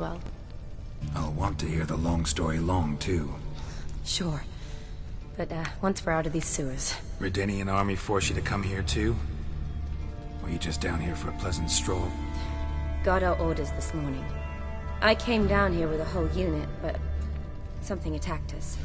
Well, I'll want to hear the long story long, too. sure. But, once we're out of these sewers... Redanian army forced you to come here, too? Or you just down here for a pleasant stroll? Got our orders this morning. I came down here with a whole unit, but... something attacked us.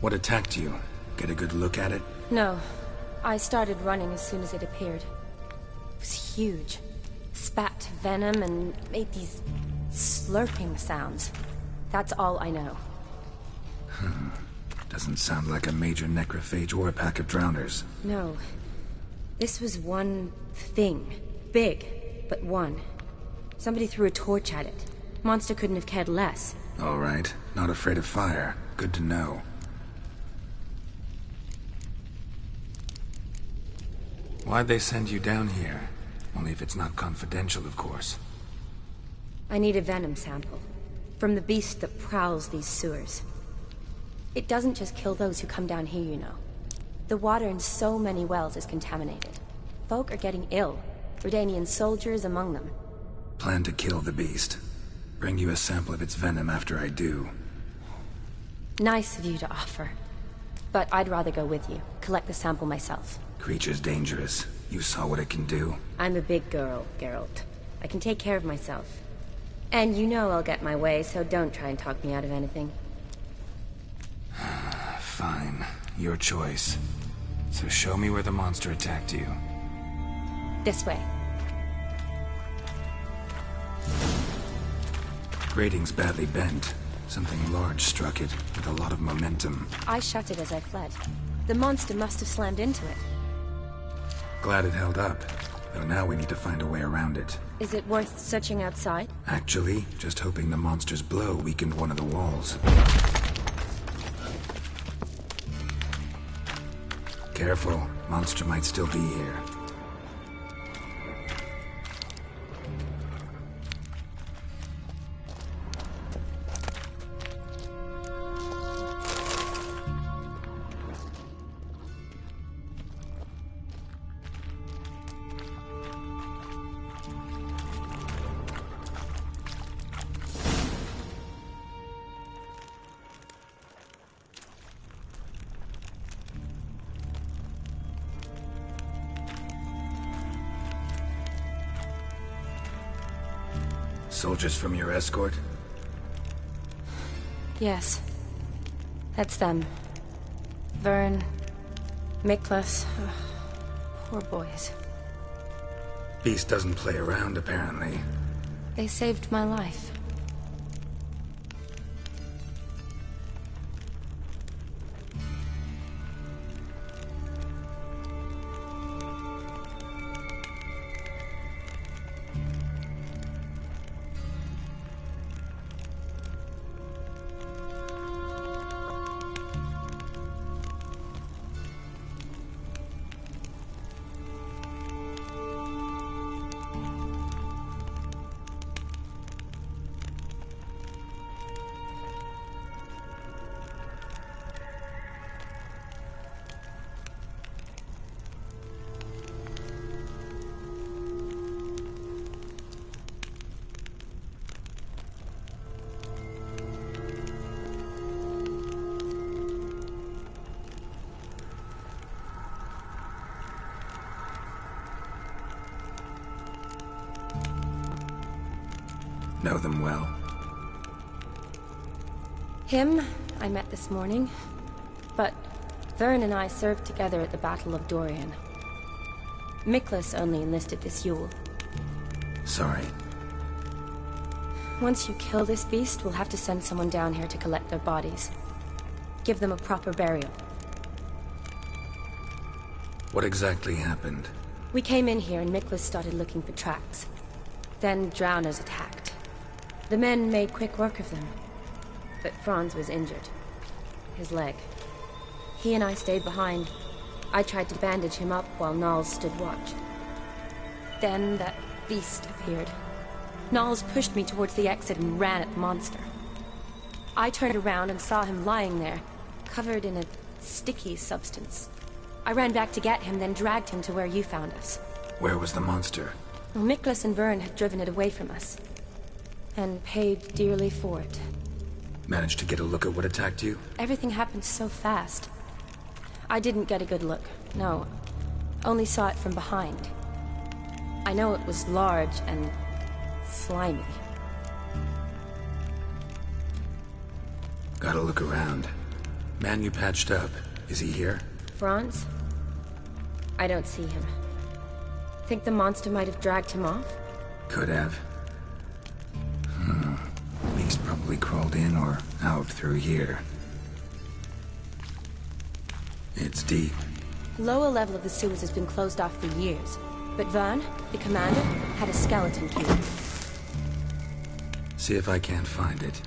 What attacked you? Get a good look at it? No. I started running as soon as it appeared. It was huge. Spat venom and made these slurping sounds. That's all I know. Doesn't sound like a major necrophage or a pack of drowners. No. This was one thing. Big, but one. Somebody threw a torch at it. Monster couldn't have cared less. All right. Not afraid of fire. Good to know. Why'd they send you down here? Only if it's not confidential, of course. I need a venom sample. From the beast that prowls these sewers. It doesn't just kill those who come down here, you know. The water in so many wells is contaminated. Folk are getting ill. Redanian soldiers among them. Plan to kill the beast. Bring you a sample of its venom after I do. Nice of you to offer. But I'd rather go with you. Collect the sample myself. Creature's dangerous. You saw what it can do. I'm a big girl, Geralt. I can take care of myself. And you know I'll get my way, so don't try and talk me out of anything. Fine. Your choice. So show me where the monster attacked you. This way. Grating's badly bent. Something large struck it, with a lot of momentum. I shut it as I fled. The monster must have slammed into it. Glad it held up. Though now we need to find a way around it. Is it worth searching outside? Actually, just hoping the monster's blow weakened one of the walls. Careful. Monster might still be here. Soldiers from your escort? Yes. That's them. Vern, Miklas. Poor boys. Beast doesn't play around, apparently. They saved my life. Know them well? Him, I met this morning. But Vern and I served together at the Battle of Dorian. Miklas only enlisted this Yule. Sorry. Once you kill this beast, we'll have to send someone down here to collect their bodies. Give them a proper burial. What exactly happened? We came in here and Miklas started looking for tracks. Then drowners attacked. The men made quick work of them. But Franz was injured. His leg. He and I stayed behind. I tried to bandage him up while Nals stood watch. Then that beast appeared. Nals pushed me towards the exit and ran at the monster. I turned around and saw him lying there, covered in a sticky substance. I ran back to get him, then dragged him to where you found us. Where was the monster? Well, Miklas and Vern had driven it away from us. And paid dearly for it. Managed to get a look at what attacked you? Everything happened so fast. I didn't get a good look, no. Only saw it from behind. I know it was large and slimy. Gotta look around. Man you patched up, is he here? Franz? I don't see him. Think the monster might have dragged him off? Could have. Beast probably crawled in or out through here. It's deep. Lower level of the sewers has been closed off for years, but Vern, the commander, had a skeleton key. See if I can't find it.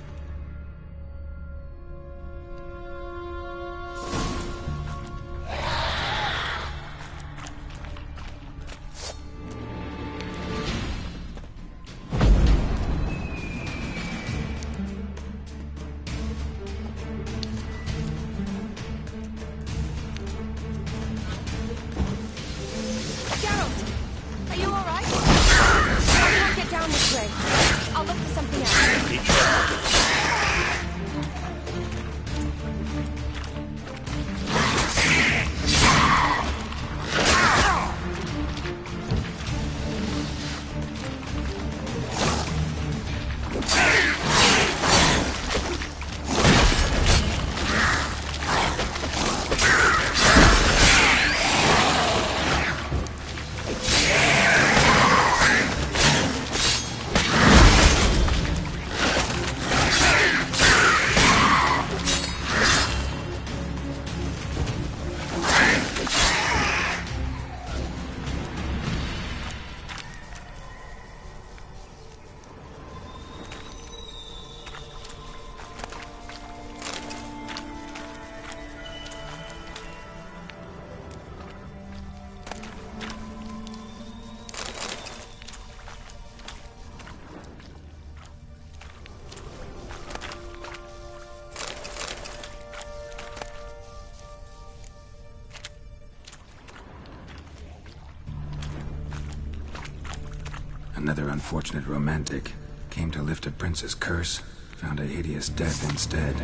Another unfortunate romantic. Came to lift a prince's curse, found a hideous death instead.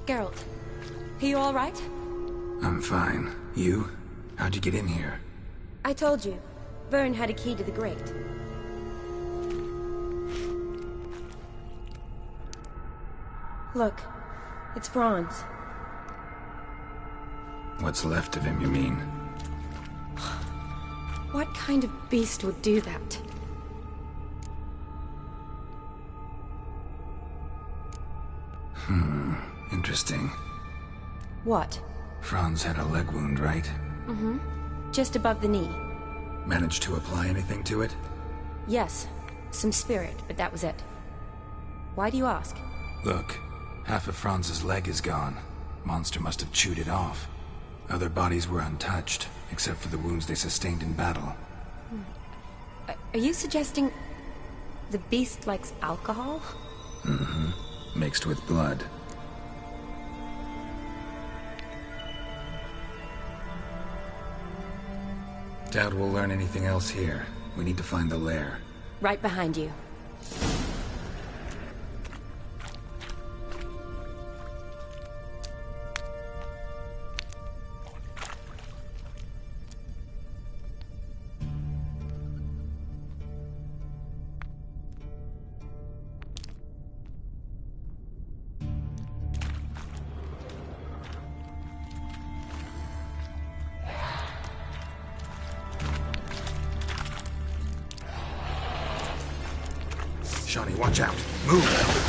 Geralt, are you all right? I'm fine. You? How'd you get in here? I told you. Vern had a key to the grate. Look, it's Franz. What's left of him, you mean? What kind of beast would do that? Interesting. What? Franz had a leg wound, right? Mm-hmm. Just above the knee. Managed to apply anything to it? Yes. Some spirit, but that was it. Why do you ask? Look, half of Franz's leg is gone. Monster must have chewed it off. Other bodies were untouched, except for the wounds they sustained in battle. Are you suggesting the beast likes alcohol? Mm-hmm. Mixed with blood. Doubt we'll learn anything else here. We need to find the lair. Right behind you. Johnny, watch out. Move!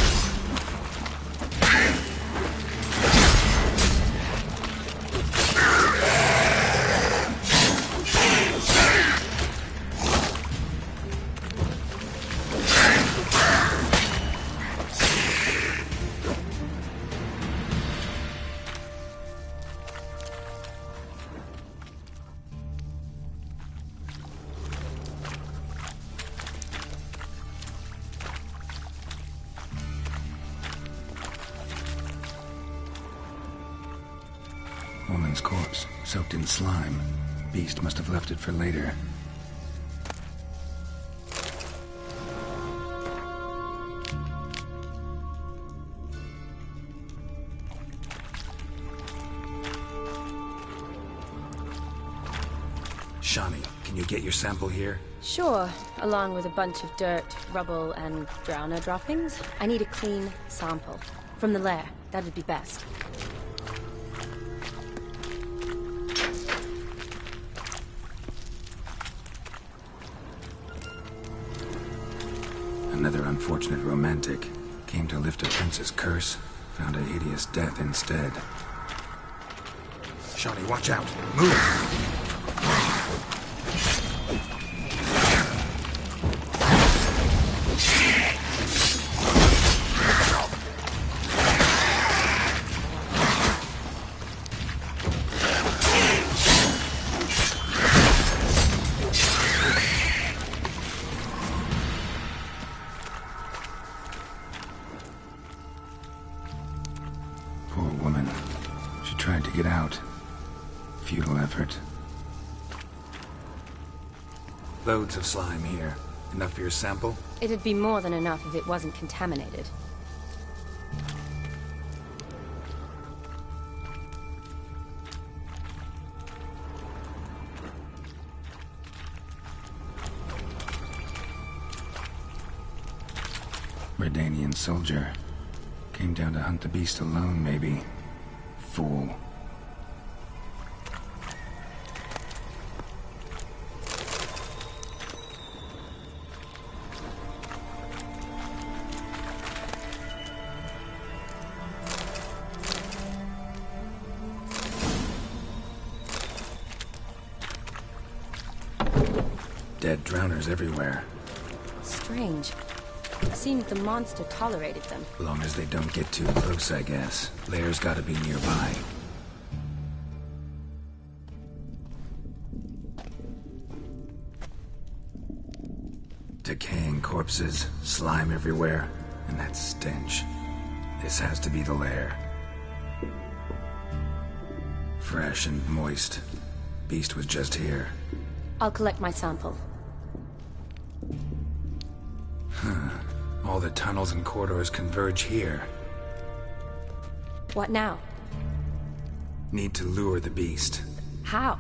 woman's corpse, soaked in slime. Beast must have left it for later. Shani, can you get your sample here? Sure, along with a bunch of dirt, rubble, and drowner droppings. I need a clean sample. From the lair, that'd be best. Another unfortunate romantic. Came to lift a prince's curse, found a hideous death instead. Shani, watch out! Move! Poor woman. She tried to get out. Futile effort. Loads of slime here. Enough for your sample? It'd be more than enough if it wasn't contaminated. Redanian soldier. Came down to hunt the beast alone, maybe. Fool. Dead drowners everywhere. Strange. Seemed the monster tolerated them. Long as they don't get too close, I guess. Lair's gotta be nearby. Decaying corpses, slime everywhere, and that stench. This has to be the lair. Fresh and moist. Beast was just here. I'll collect my sample. All the tunnels and corridors converge here. What now? Need to lure the beast. How?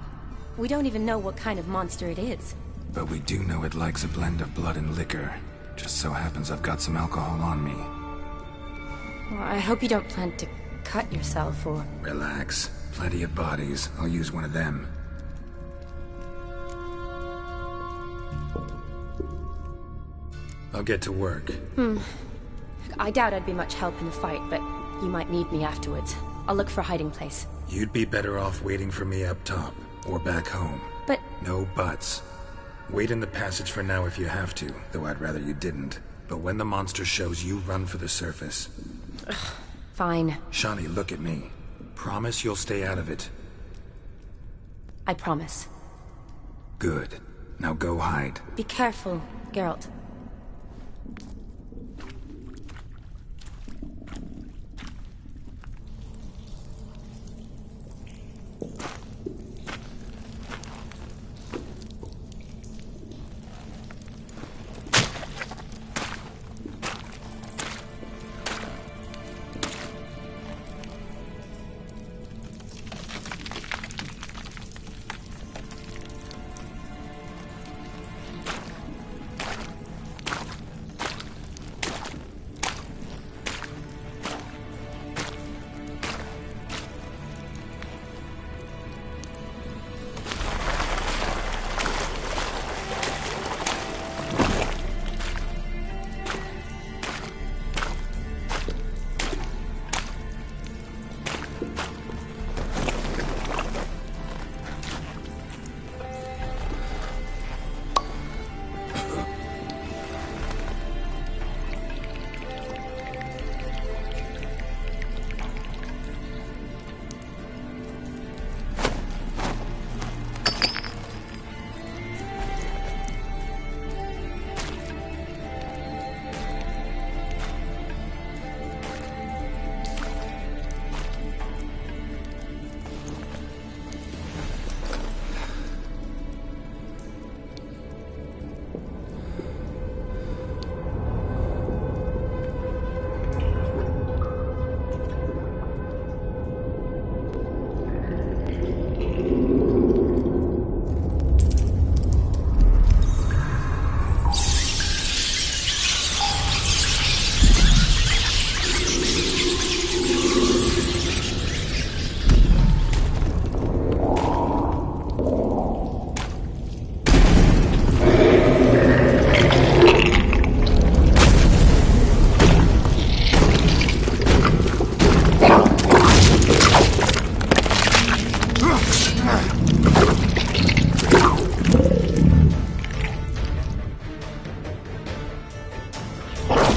We don't even know what kind of monster it is. But we do know it likes a blend of blood and liquor. Just so happens I've got some alcohol on me. Well, I hope you don't plan to cut yourself or... Relax. Plenty of bodies. I'll use one of them. I'll get to work. I doubt I'd be much help in the fight, but you might need me afterwards. I'll look for a hiding place. You'd be better off waiting for me up top, or back home. But... No buts. Wait in the passage for now if you have to, though I'd rather you didn't. But when the monster shows, you run for the surface. Fine. Shani, look at me. Promise you'll stay out of it. I promise. Good. Now go hide. Be careful, Geralt.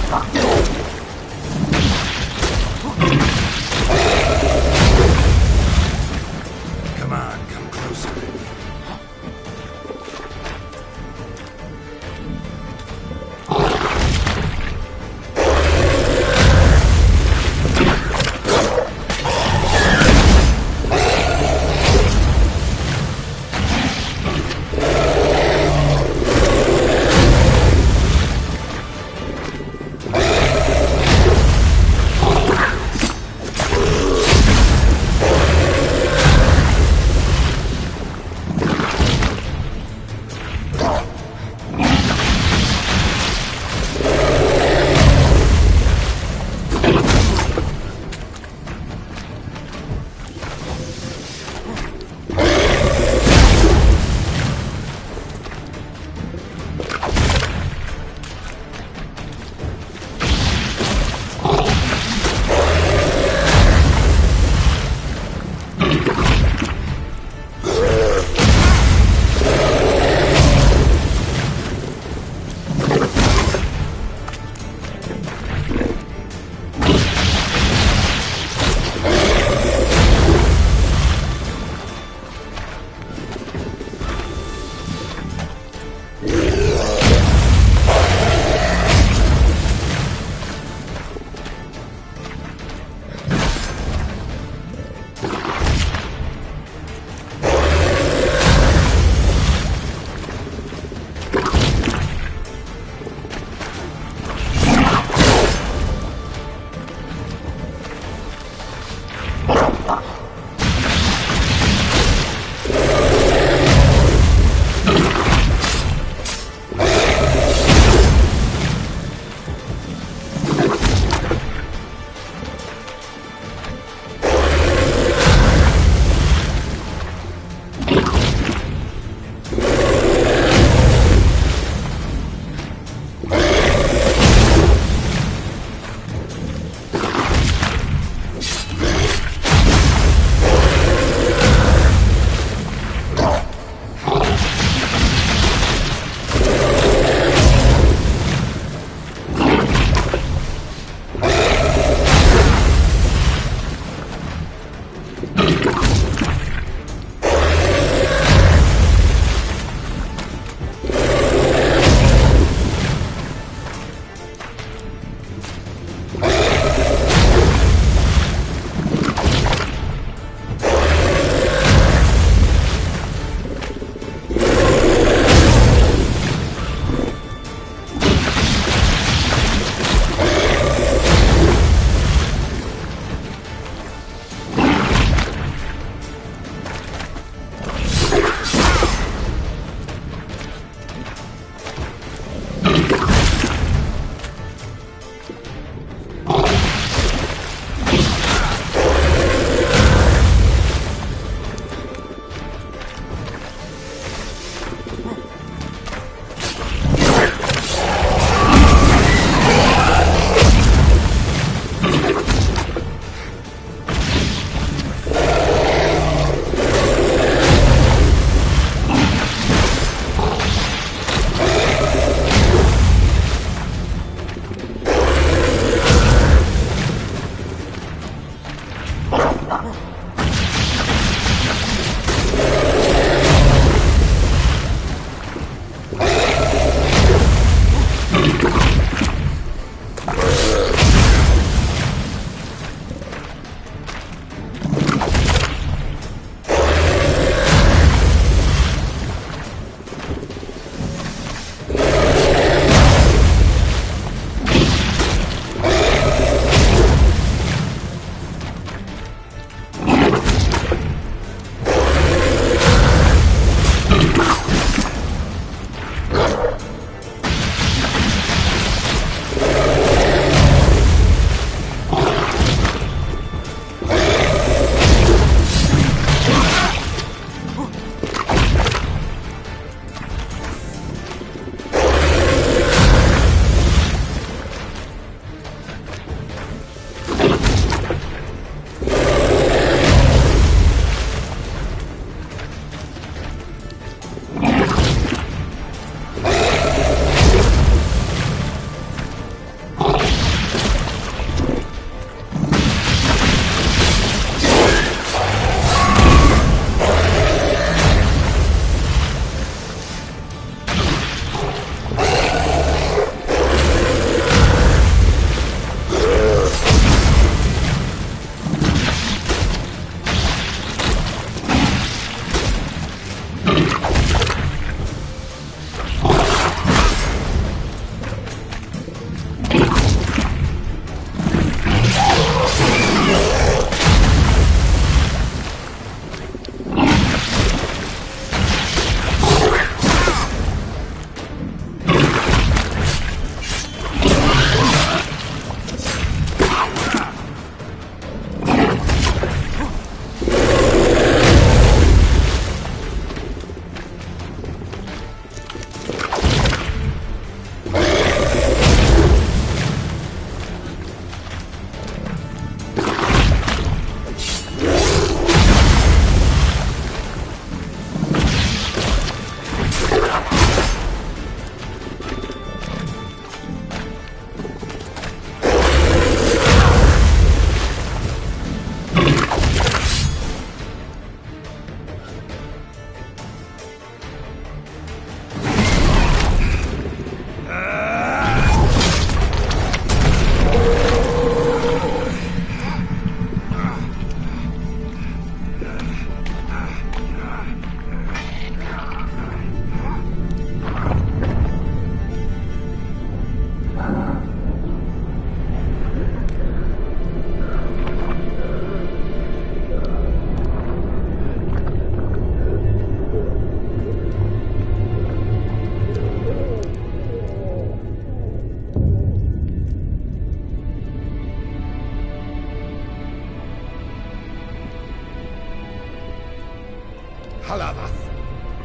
Come on, come closer.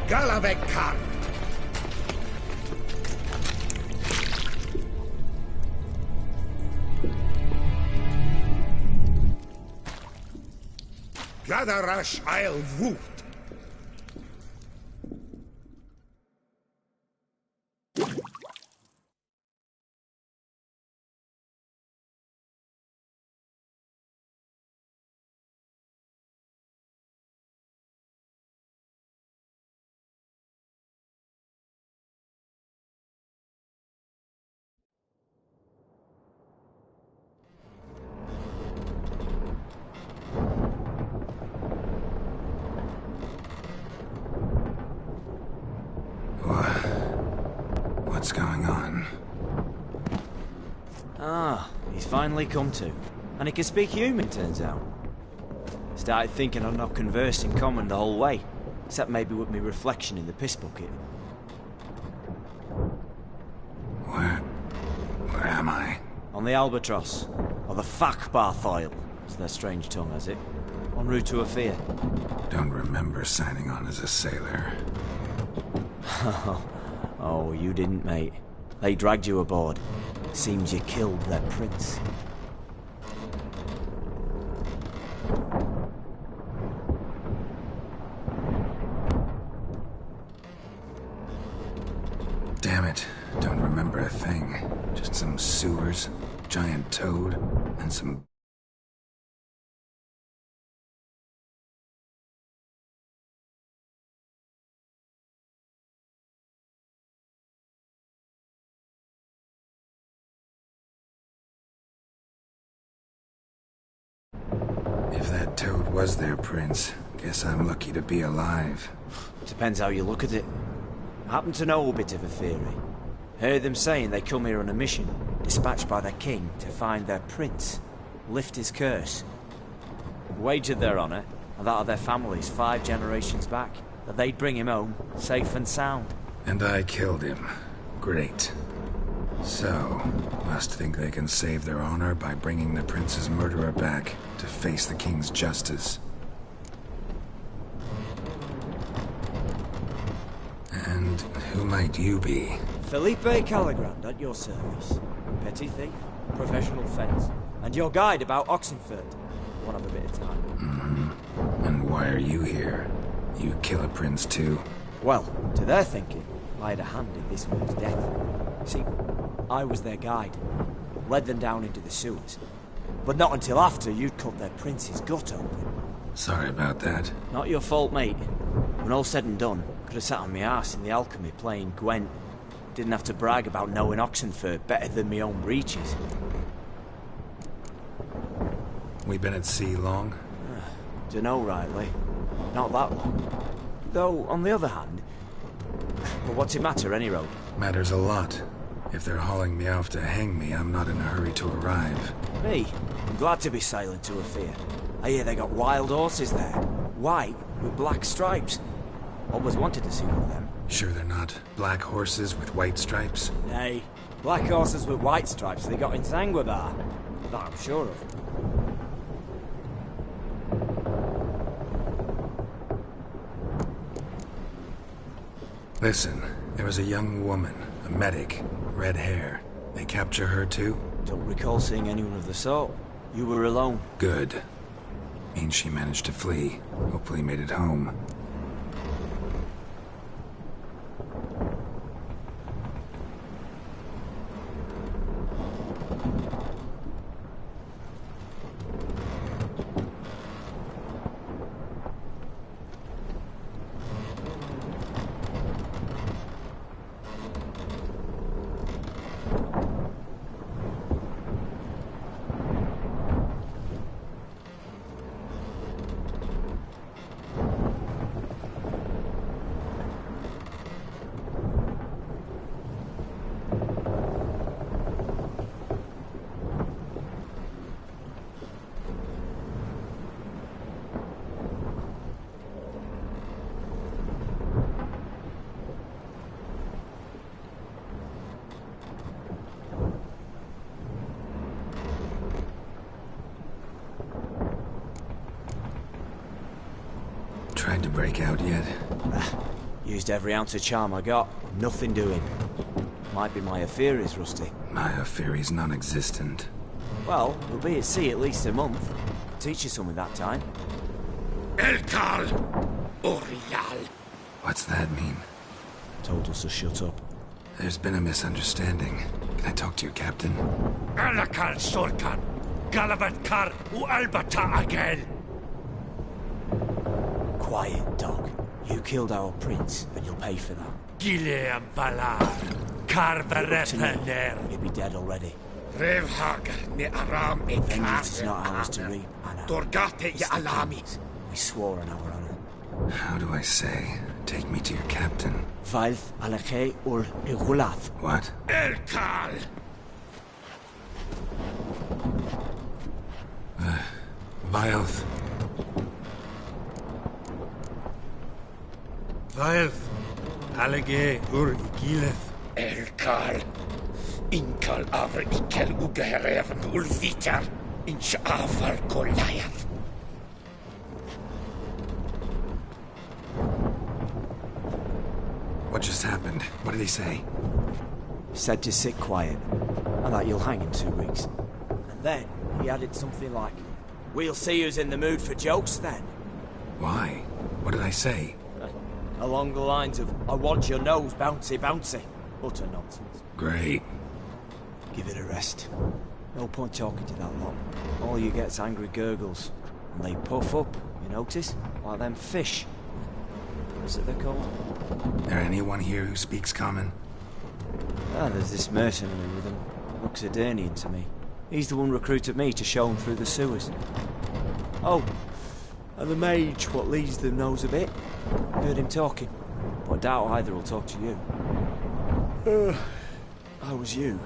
Galavekar! Gadarash I'll Woot! What's going on? Ah, he's finally come to. And he can speak human, turns out. Started thinking I'd not conversed in common the whole way, except maybe with me reflection in the piss bucket. Where am I? On the Albatross, or the Fakbarthoil, as their strange tongue has it, en route to Ophir. Don't remember signing on as a sailor. Oh, you didn't, mate. They dragged you aboard. Seems you killed their prince. Damn it. Don't remember a thing. Just some sewers, giant toad, and some... If that toad was their prince, guess I'm lucky to be alive. Depends how you look at it. I happen to know a bit of a theory. Heard them saying they come here on a mission, dispatched by their king to find their prince, lift his curse. Wagered their honour, and that of their families 5 generations back, that they'd bring him home, safe and sound. And I killed him. Great. So, must think they can save their honor by bringing the prince's murderer back to face the king's justice. And who might you be? Felipe Calagrand at your service. Petty thief, professional fence, and your guide about Oxenford. One of a bit of time. Mm-hmm. And why are you here? You kill a prince too? Well, to their thinking, I had a hand in this one's death. See, I was their guide. Led them down into the sewers. But not until after you'd cut their prince's gut open. Sorry about that. Not your fault, mate. When all said and done, could have sat on my arse in the alchemy playing Gwent. Didn't have to brag about knowing Oxenford better than my own breeches. We been at sea long? Dunno rightly. Not that long. Though, on the other hand... Well, what's it matter, any road? Matters a lot. If they're hauling me off to hang me, I'm not in a hurry to arrive. Me? I'm glad to be sailing to Ophir. I hear they got wild horses there. White, with black stripes. Always wanted to see one of them. Sure they're not black horses with white stripes? Nay, black horses with white stripes they got in Sanguibar. That I'm sure of. Listen, there was a young woman, a medic, red hair. They capture her too? Don't recall seeing anyone of the sort. You were alone. Good. Means she managed to flee. Hopefully made it home. Tried to break out yet? Used every ounce of charm I got. Nothing doing. Might be my Aetheri's rusty. My Aetheri's non-existent. Well, we'll be at sea at least a month. Teach you something that time. Elkal Orial. What's that mean? Told us to shut up. There's been a misunderstanding. Can I talk to your captain? Alakal Sorkan. Galabat Kar Albata Agel. Quiet, dog. You killed our prince, and you'll pay for that. Gileam Valar. Kar Varepaner. You'd be dead already. Revhagar ne Aram Vengeance is not ours to reap, Anna. Dorgate It's ya the Alami. king's. We swore on our honor. How do I say? Take me to your captain. Vailth Alakhe ur Igulath. What? Elkal. Vilth. Vilth. Alege ur Igileth. Elkal. Inkal avr ikel ugeherevn ulvitar. Inch avar Goliath. What just happened? What did he say? Said to sit quiet, and that you'll hang in 2 weeks. And then he added something like, "We'll see who's in the mood for jokes then." Why? What did I say? Along the lines of, "I want your nose bouncy bouncy." Utter nonsense. Great. Give it a rest. No point talking to that lot. All you get's angry gurgles. And they puff up, you notice? Like them fish. What's it they're called? There anyone here who speaks common? Ah, there's this mercenary with him. Looks Aedirnian to me. He's the one recruited me to show him through the sewers. Oh, and the mage what leads them knows a bit. Heard him talking. But I doubt either will talk to you. How was you?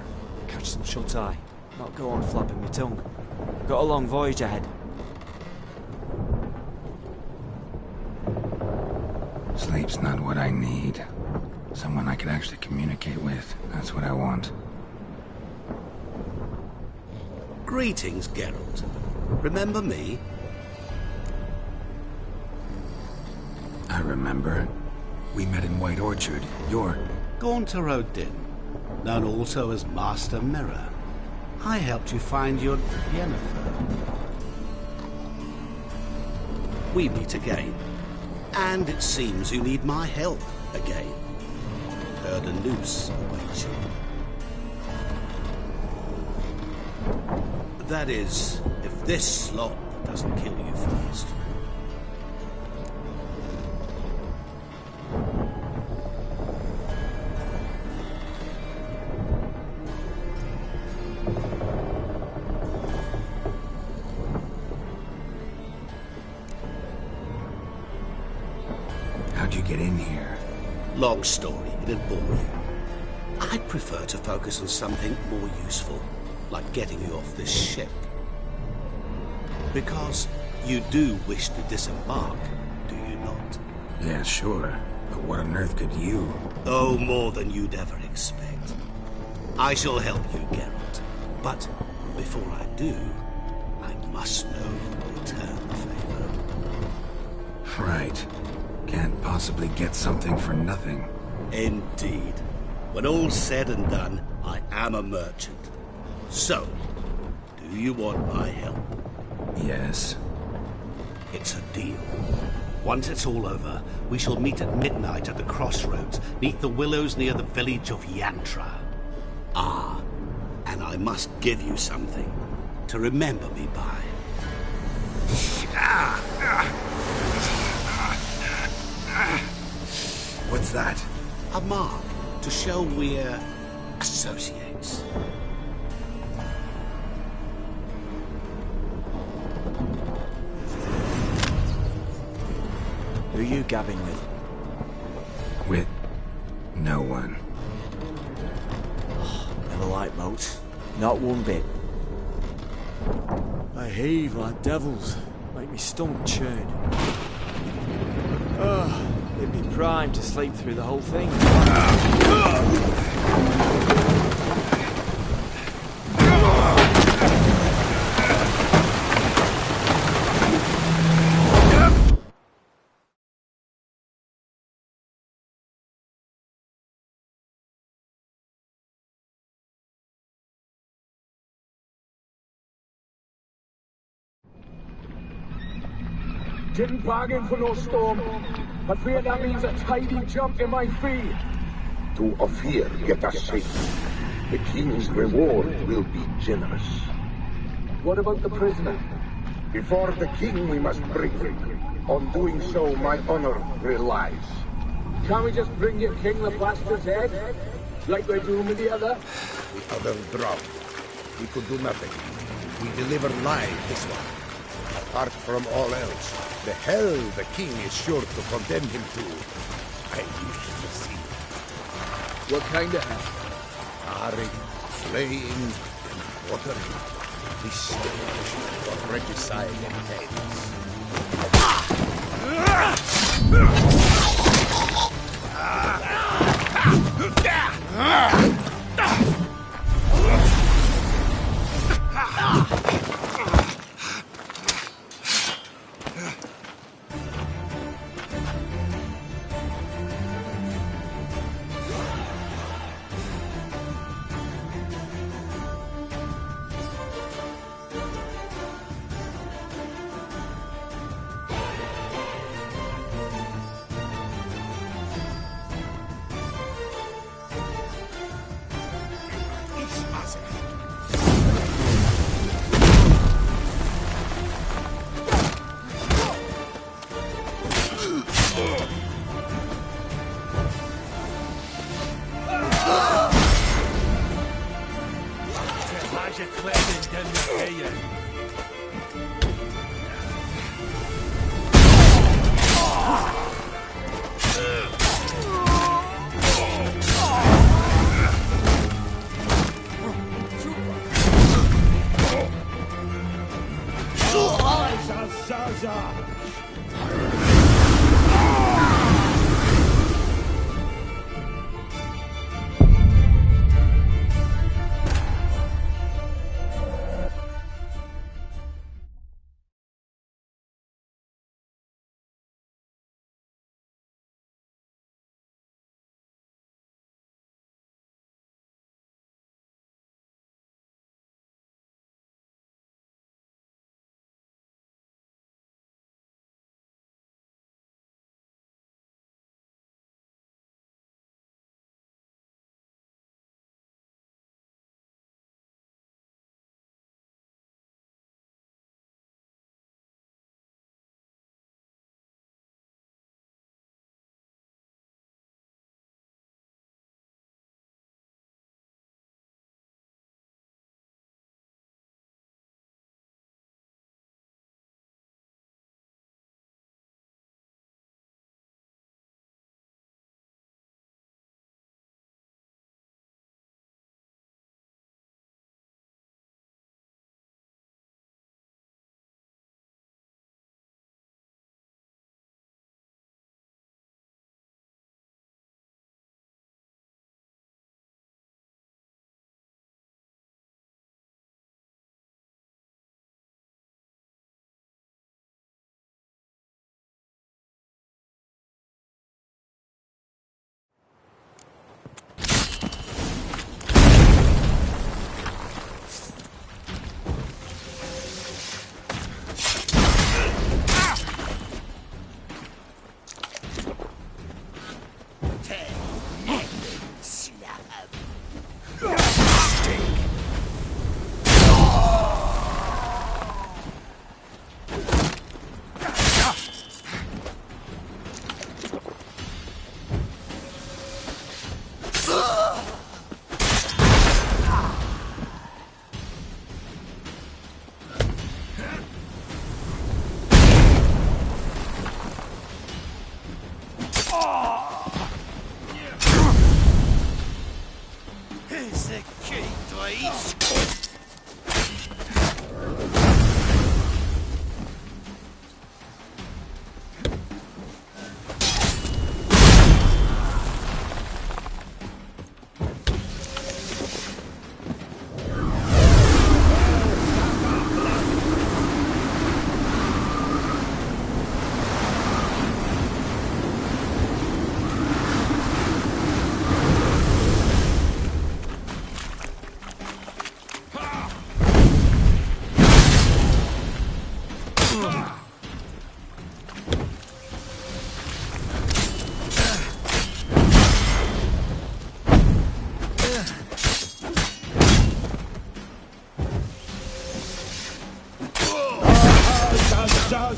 Catch some shut-eye. Not go on flapping my tongue. Got a long voyage ahead. Sleep's not what I need. Someone I can actually communicate with. That's what I want. Greetings, Geralt. Remember me? I remember. We met in White Orchard. You're... Gaunter O'Din, known also as Master Mirror. I helped you find your Yennefer. We meet again. And it seems you need my help again. Heard a noose awaits you. That is, if this slop doesn't kill you first. How'd you get in here? Long story, it'd bore you. I'd prefer to focus on something more useful, like getting you off this ship. Because you do wish to disembark, do you not? Yeah, sure. But what on earth could you? Oh, more than you'd ever expect. I shall help you, Geralt. But before I do, I must know you will return the favor. Right. Can't possibly get something for nothing. Indeed. When all's said and done, I am a merchant. So, do you want my help? Yes. It's a deal. Once it's all over, we shall meet at midnight at the crossroads, neath the willows near the village of Yantra. Ah, and I must give you something to remember me by. What's that? A mark to show we're associates. Who you gabbing with? With no one. Never liked boats. Not one bit. They heave like devils. Make me stomach churn. It'd be prime to sleep through the whole thing. Didn't bargain for no storm, but fear that means a tidy jump in my fee. To Ophir get us safe. The king's reward will be generous. What about the prisoner? Before the king we must bring him. On doing so, my honor relies. Can't we just bring your king the bastard's head? Like we're doing with the other? The other drowned. We could do nothing. We delivered live this one. Apart from all else, the hell the king is sure to condemn him to. I wish to see. What kind of hell? Charring, flaying, and watering. This punishment for regicide and tales.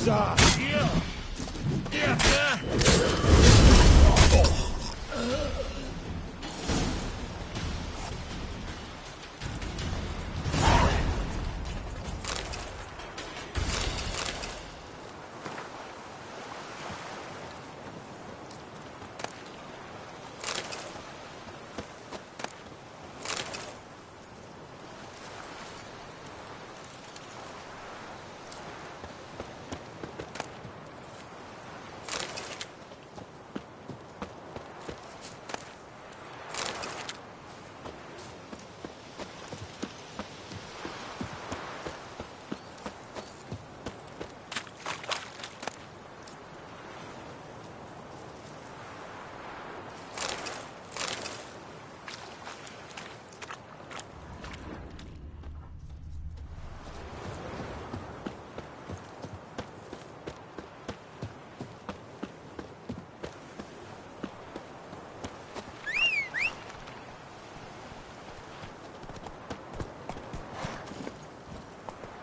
Huzzah!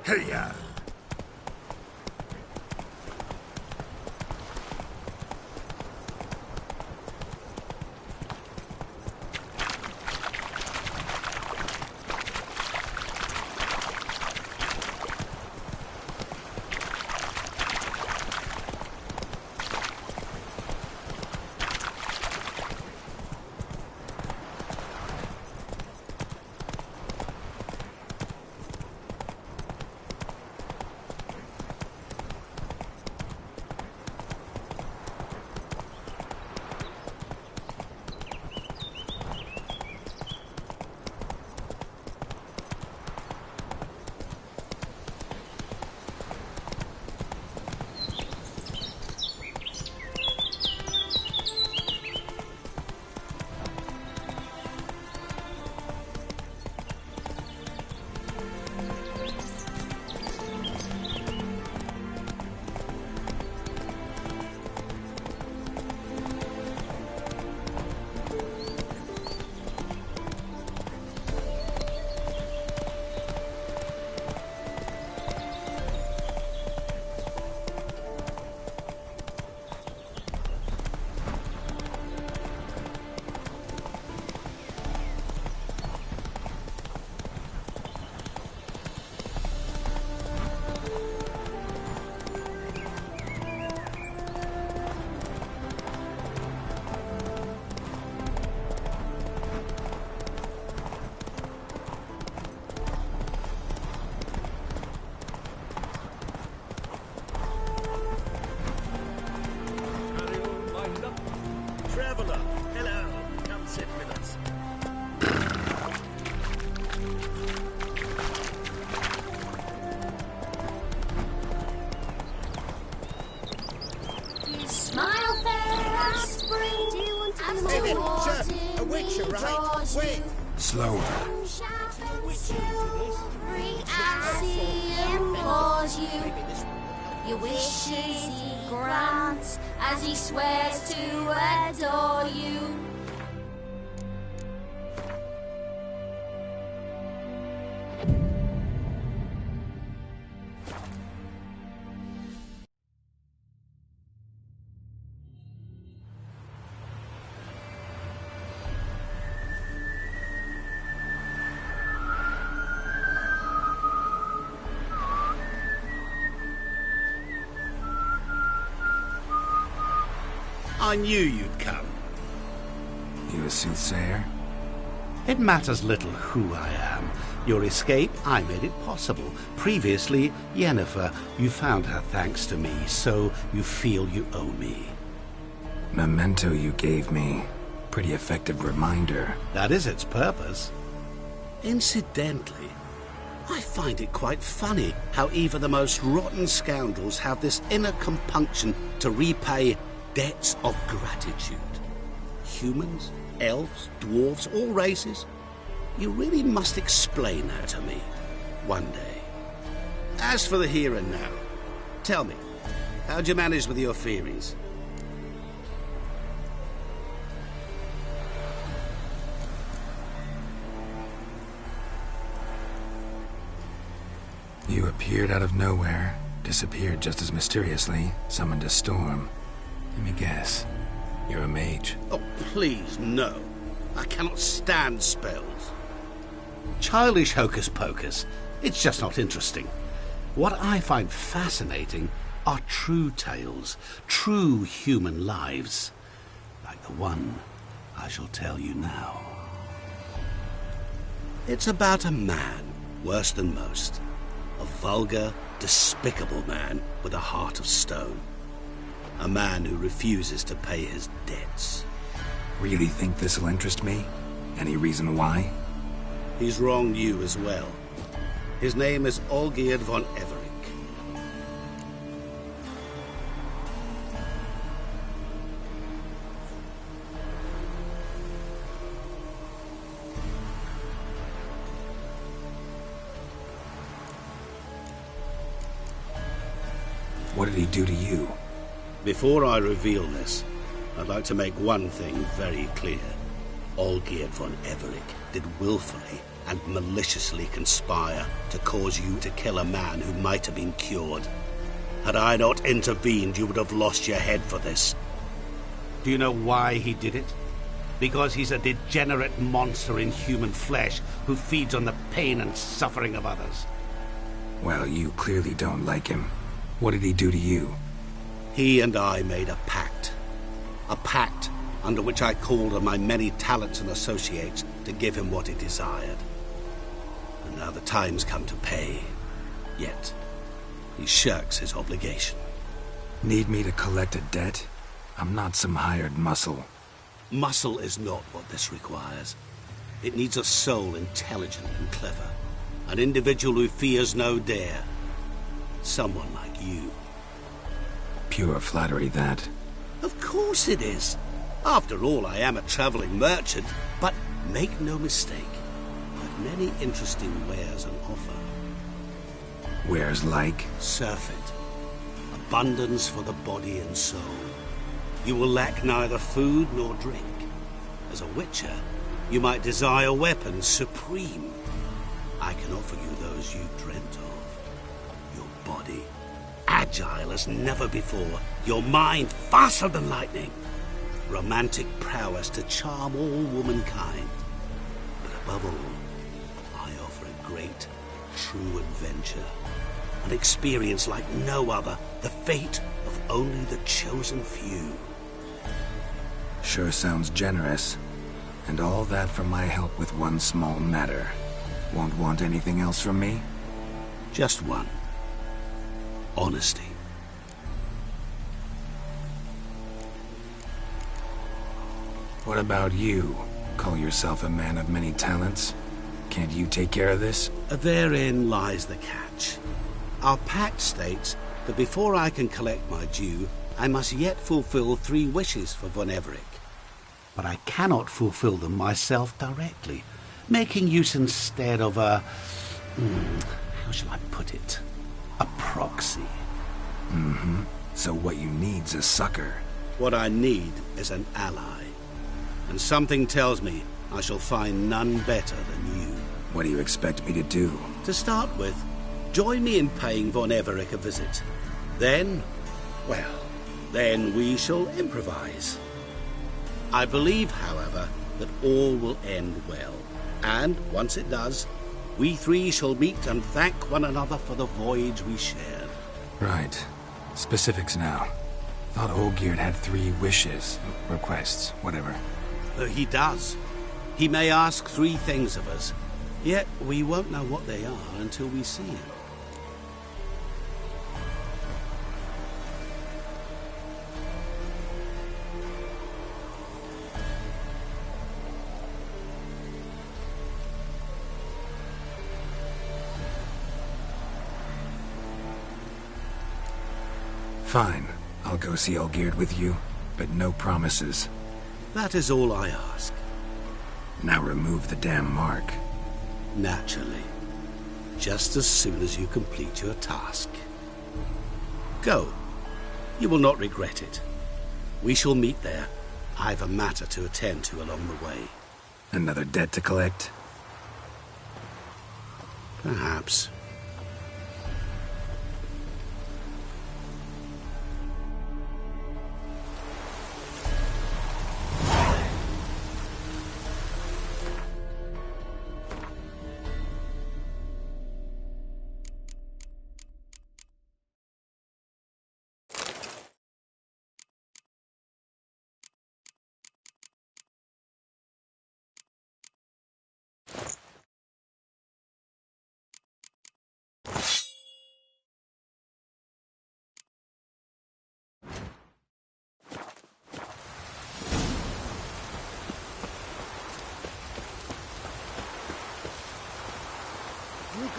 Hey-ya! Traveler, hello. Come sit with us. You smile fair as spring. Do you want to be Hey there, more sir, a witcher, right? Wait! Slower. I see him pause you. Your wishes he grants as he swears to adore you. I knew you'd come. You a soothsayer? It matters little who I am. Your escape, I made it possible. Previously, Yennefer, you found her thanks to me, so you feel you owe me. Memento you gave me. Pretty effective reminder. That is its purpose. Incidentally, I find it quite funny how even the most rotten scoundrels have this inner compunction to repay debts of gratitude. Humans, elves, dwarves, all races. You really must explain that to me one day. As for the here and now, tell me, how'd you manage with your theories? You appeared out of nowhere, disappeared just as mysteriously, summoned a storm. Let me guess. You're a mage. Oh, please, no. I cannot stand spells. Childish hocus pocus. It's just not interesting. What I find fascinating are true tales, true human lives, like the one I shall tell you now. It's about a man, worse than most. A vulgar, despicable man with a heart of stone. A man who refuses to pay his debts. Really think this'll interest me? Any reason why? He's wronged you as well. His name is Olgierd von Everec. What did he do to you? Before I reveal this, I'd like to make one thing very clear. Olgierd von Everec did willfully and maliciously conspire to cause you to kill a man who might have been cured. Had I not intervened, you would have lost your head for this. Do you know why he did it? Because he's a degenerate monster in human flesh who feeds on the pain and suffering of others. Well, you clearly don't like him. What did he do to you? He and I made a pact. A pact under which I called on my many talents and associates to give him what he desired. And now the time's come to pay. Yet, he shirks his obligation. Need me to collect a debt? I'm not some hired muscle. Muscle is not what this requires. It needs a soul intelligent and clever. An individual who fears no dare. Someone like you. Pure flattery, that. Of course it is. After all, I am a traveling merchant. But make no mistake, I've many interesting wares on offer. Wares like? Surfeit. Abundance for the body and soul. You will lack neither food nor drink. As a witcher, you might desire weapons supreme. I can offer you those you dreamt of. Your body, agile as never before. Your mind, faster than lightning. Romantic prowess to charm all womankind. But above all, I offer a great, true adventure. An experience like no other. The fate of only the chosen few. Sure sounds generous. And all that for my help with one small matter. Won't want anything else from me? Just one. Honesty. What about you? Call yourself a man of many talents? Can't you take care of this? Therein lies the catch. Our pact states that before I can collect my due, I must yet fulfill 3 wishes for von Everec. But I cannot fulfill them myself directly, making use instead of a... how shall I put it? A proxy. Mm-hmm. So what you need's a sucker. What I need is an ally. And something tells me I shall find none better than you. What do you expect me to do? To start with, join me in paying von Everec a visit. Then, well, then we shall improvise. I believe, however, that all will end well. And, once it does, we 3 shall meet and thank one another for the voyage we shared. Right. Specifics now. Thought Olgierd had 3 wishes, requests, whatever. He does. He may ask 3 things of us, yet we won't know what they are until we see him. Fine. I'll go see Olgierd with you, but no promises. That is all I ask. Now remove the damn mark. Naturally. Just as soon as you complete your task. Go. You will not regret it. We shall meet there. I've a matter to attend to along the way. Another debt to collect? Perhaps.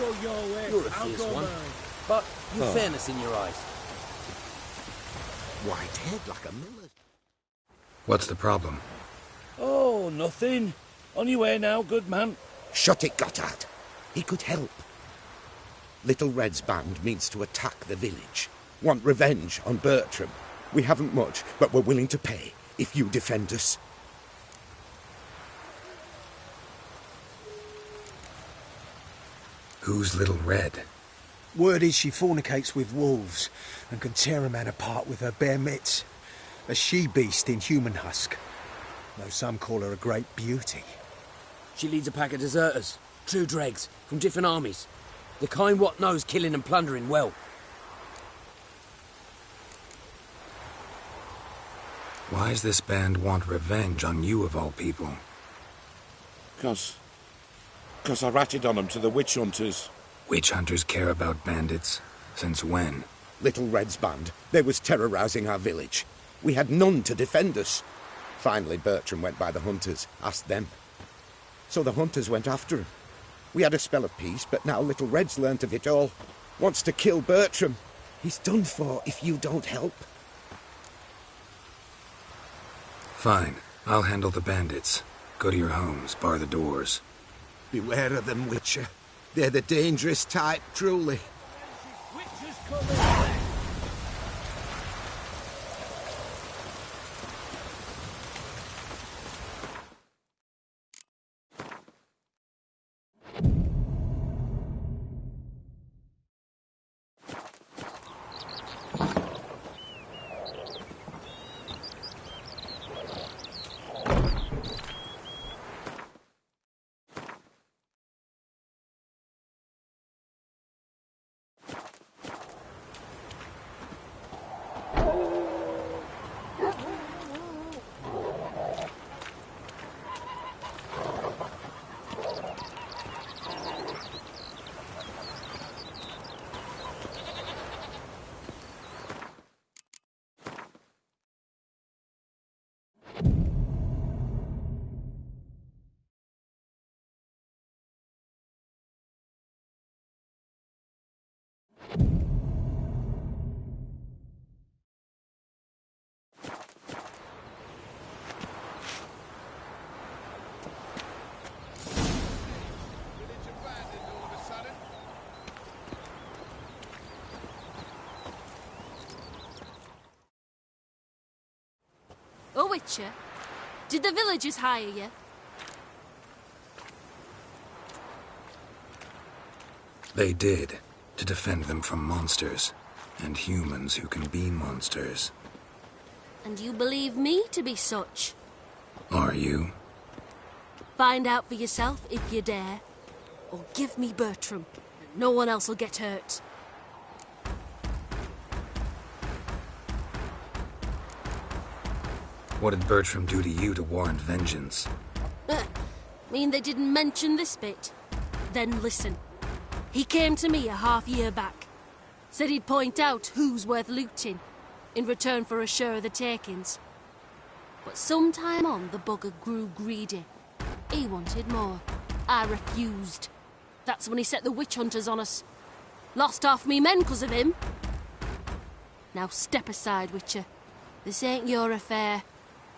go your way. You're a I'll fierce go one, mine. but you've fairness in your eyes. White head like a miller's. What's the problem? Oh, nothing. On your way now, good man. Shut it, Gotthard. He could help. Little Red's band means to attack the village. Want revenge on Bertram. We haven't much, but we're willing to pay if you defend us. Who's Little Red? Word is she fornicates with wolves and can tear a man apart with her bare mitts. A she-beast in human husk, though some call her a great beauty. She leads a pack of deserters, true dregs, from different armies. The kind what knows killing and plundering well. Why's this band want revenge on you of all people? Because I ratted on them to the witch hunters. Witch hunters care about bandits? Since when? Little Red's band, they was terrorizing our village. We had none to defend us. Finally, Bertram went by the hunters, asked them. So the hunters went after him. We had a spell of peace, but now Little Red's learnt of it all. Wants to kill Bertram. He's done for if you don't help. Fine. I'll handle the bandits. Go to your homes, bar the doors. Beware of them, Witcher. They're the dangerous type, truly. Witches coming. Oh, Witcher, did the villagers hire you? They did, to defend them from monsters, and humans who can be monsters. And you believe me to be such? Are you? Find out for yourself if you dare. Or give me Bertram, and no one else will get hurt. What did Bertram do to you to warrant vengeance? Mean they didn't mention this bit? Then listen. He came to me a half-year back. Said he'd point out who's worth looting, in return for a share of the takings. But sometime on, the bugger grew greedy. He wanted more. I refused. That's when he set the witch hunters on us. Lost half me men 'cause of him. Now step aside, Witcher. This ain't your affair.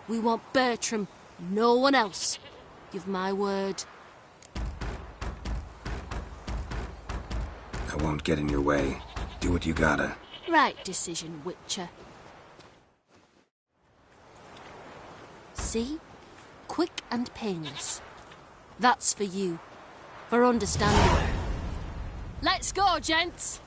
We want Bertram, no one else. Give my word. I won't get in your way. Do what you gotta. Right decision, Witcher. See? Quick and painless. That's for you. For understanding. Let's go, gents!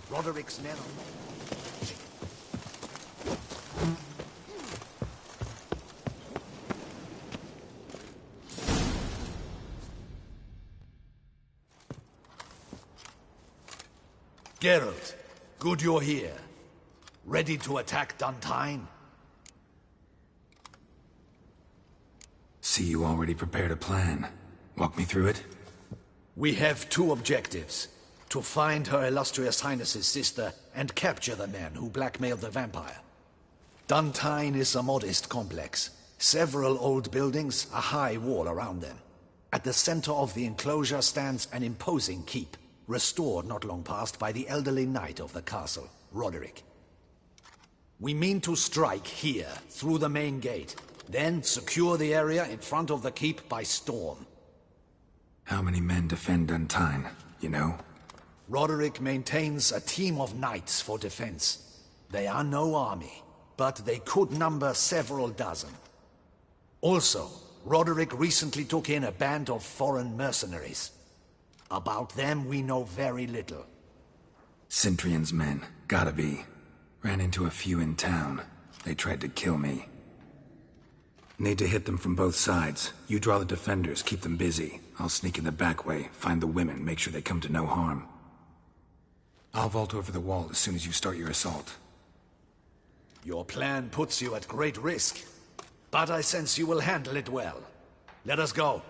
Roderick's men. Geralt, good you're here. Ready to attack Duntine? See, you already prepared a plan. Walk me through it. We have two objectives. To find Her Illustrious Highness's sister and capture the men who blackmailed the vampire. Duntine is a modest complex. Several old buildings, a high wall around them. At the center of the enclosure stands an imposing keep, restored not long past by the elderly knight of the castle, Roderick. We mean to strike here, through the main gate, then secure the area in front of the keep by storm. How many men defend Duntine, you know? Roderick maintains a team of knights for defense. They are no army, but they could number several dozen. Also, Roderick recently took in a band of foreign mercenaries. About them we know very little. Cintrian's men, gotta be. Ran into a few in town. They tried to kill me. Need to hit them from both sides. You draw the defenders, keep them busy. I'll sneak in the back way, find the women, make sure they come to no harm. I'll vault over the wall as soon as you start your assault. Your plan puts you at great risk, but I sense you will handle it well. Let us go.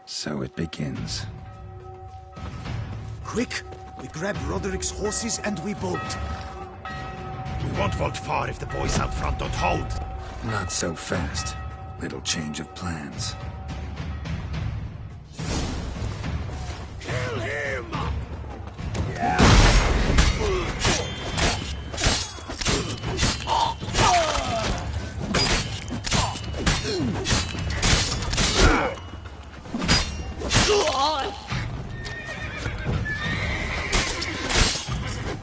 So it begins. Quick! We grab Roderick's horses and we bolt. We won't vault far if the boys out front don't hold. Not so fast. Little change of plans. Kill him!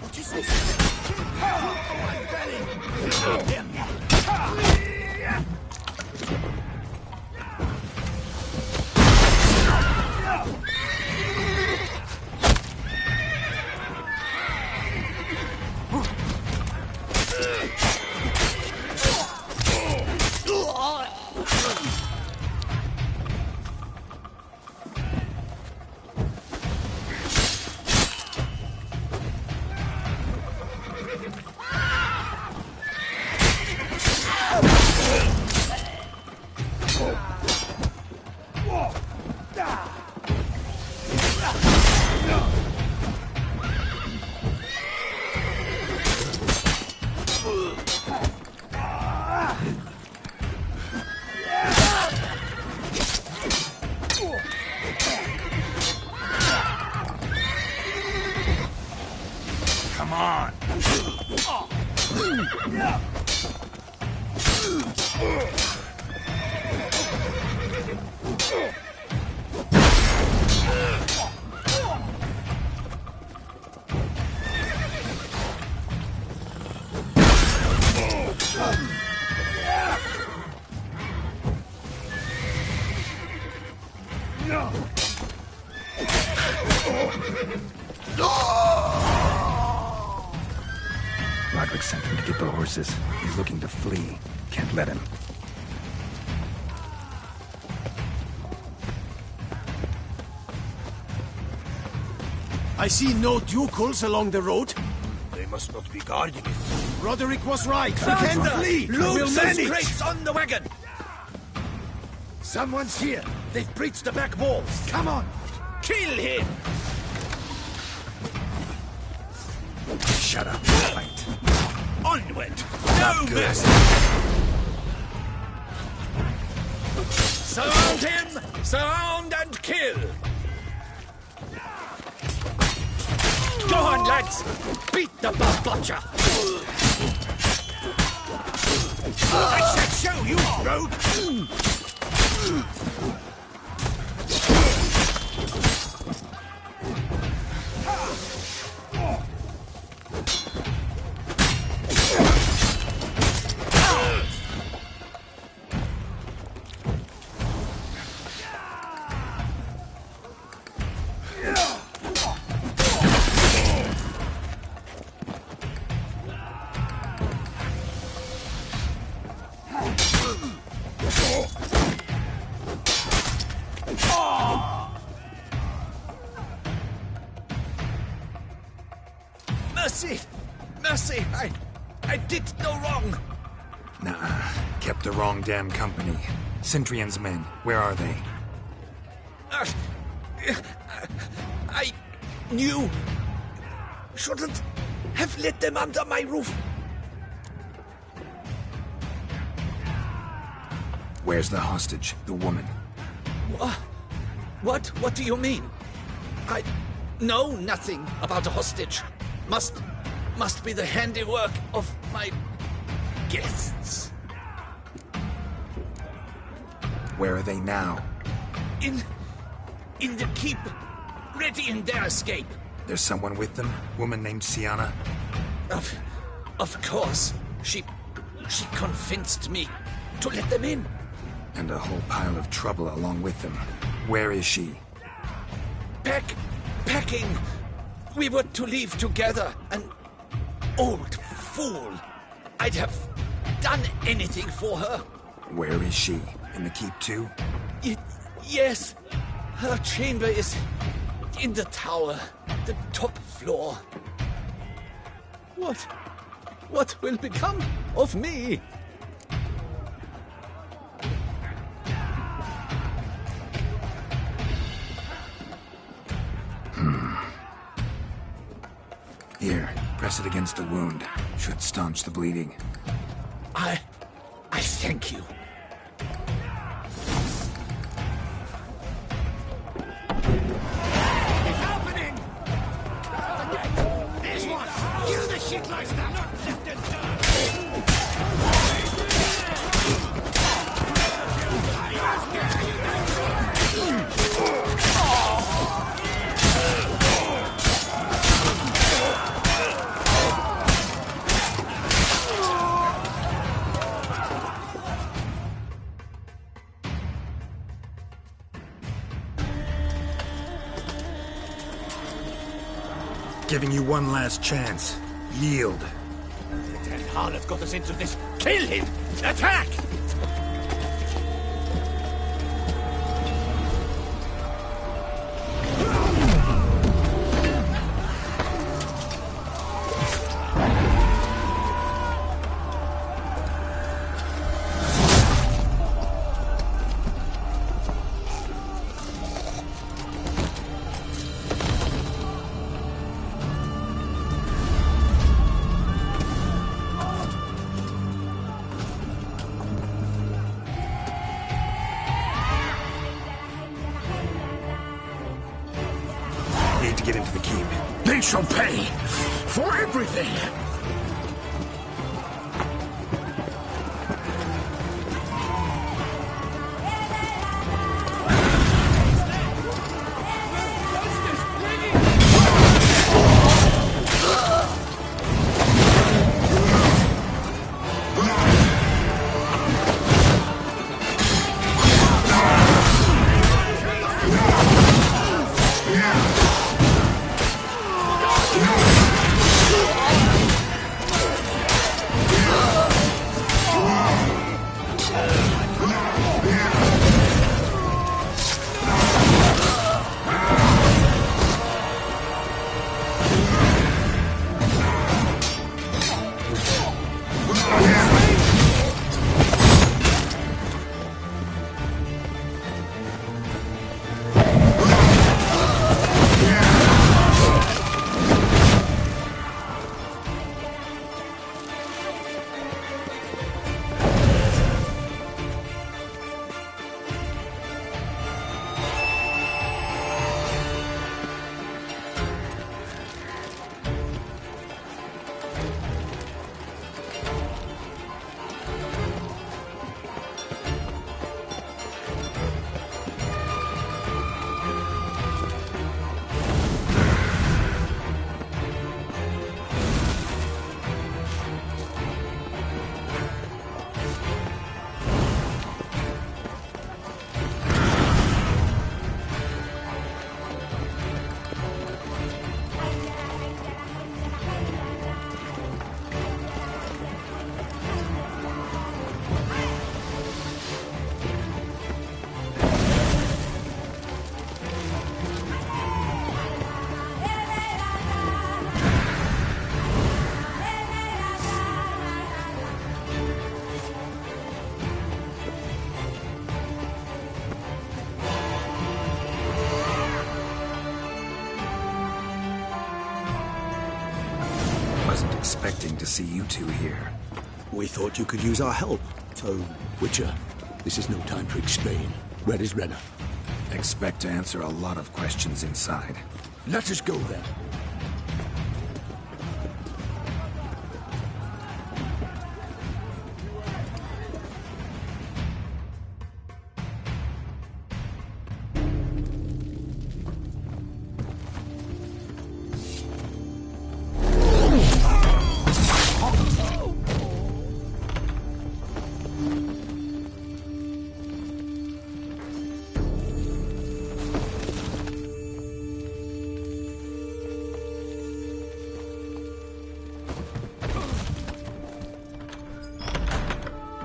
What is this? Roderick sent him to get the horses. He's looking to flee. Can't let him. I see no ducals along the road. They must not be guarding it. Roderick was right. We can't flee. Loot We'll those manage. crates on the wagon! Someone's here. They've breached the back walls. Come on. Kill him! Shut up. Fight. Onward! No mercy! Surround him! Surround and kill! Go on, lads! Beat the buff butcher! I said show, you rogue! Mercy! Mercy! I did no wrong! Nah, kept the wrong damn company. Centrion's men, where are they? I knew... shouldn't have let them under my roof. Where's the hostage, the woman? What do you mean? I know nothing about a hostage. Must be the handiwork of my guests. Where are they now? In the keep, ready in their escape. There's someone with them? Woman named Sienna? Of course. She convinced me to let them in. And a whole pile of trouble along with them. Where is she? Packing. We were to leave together. An old fool. I'd have done anything for her. Where is she? In the keep too? Yes. Her chamber is in the tower. The top floor. What will become of me? Here, press it against the wound. Should staunch the bleeding. I thank you. It's happening! There's one! Kill the shit like that! Not left and Giving you one last chance. Yield. That harlot got us into this. Kill him! Attack! To get into the keep. They shall pay for everything. expecting to see you two here. We thought you could use our help. So, Witcher, this is no time to explain. Where is Renna? Expect to answer a lot of questions inside. Let us go then.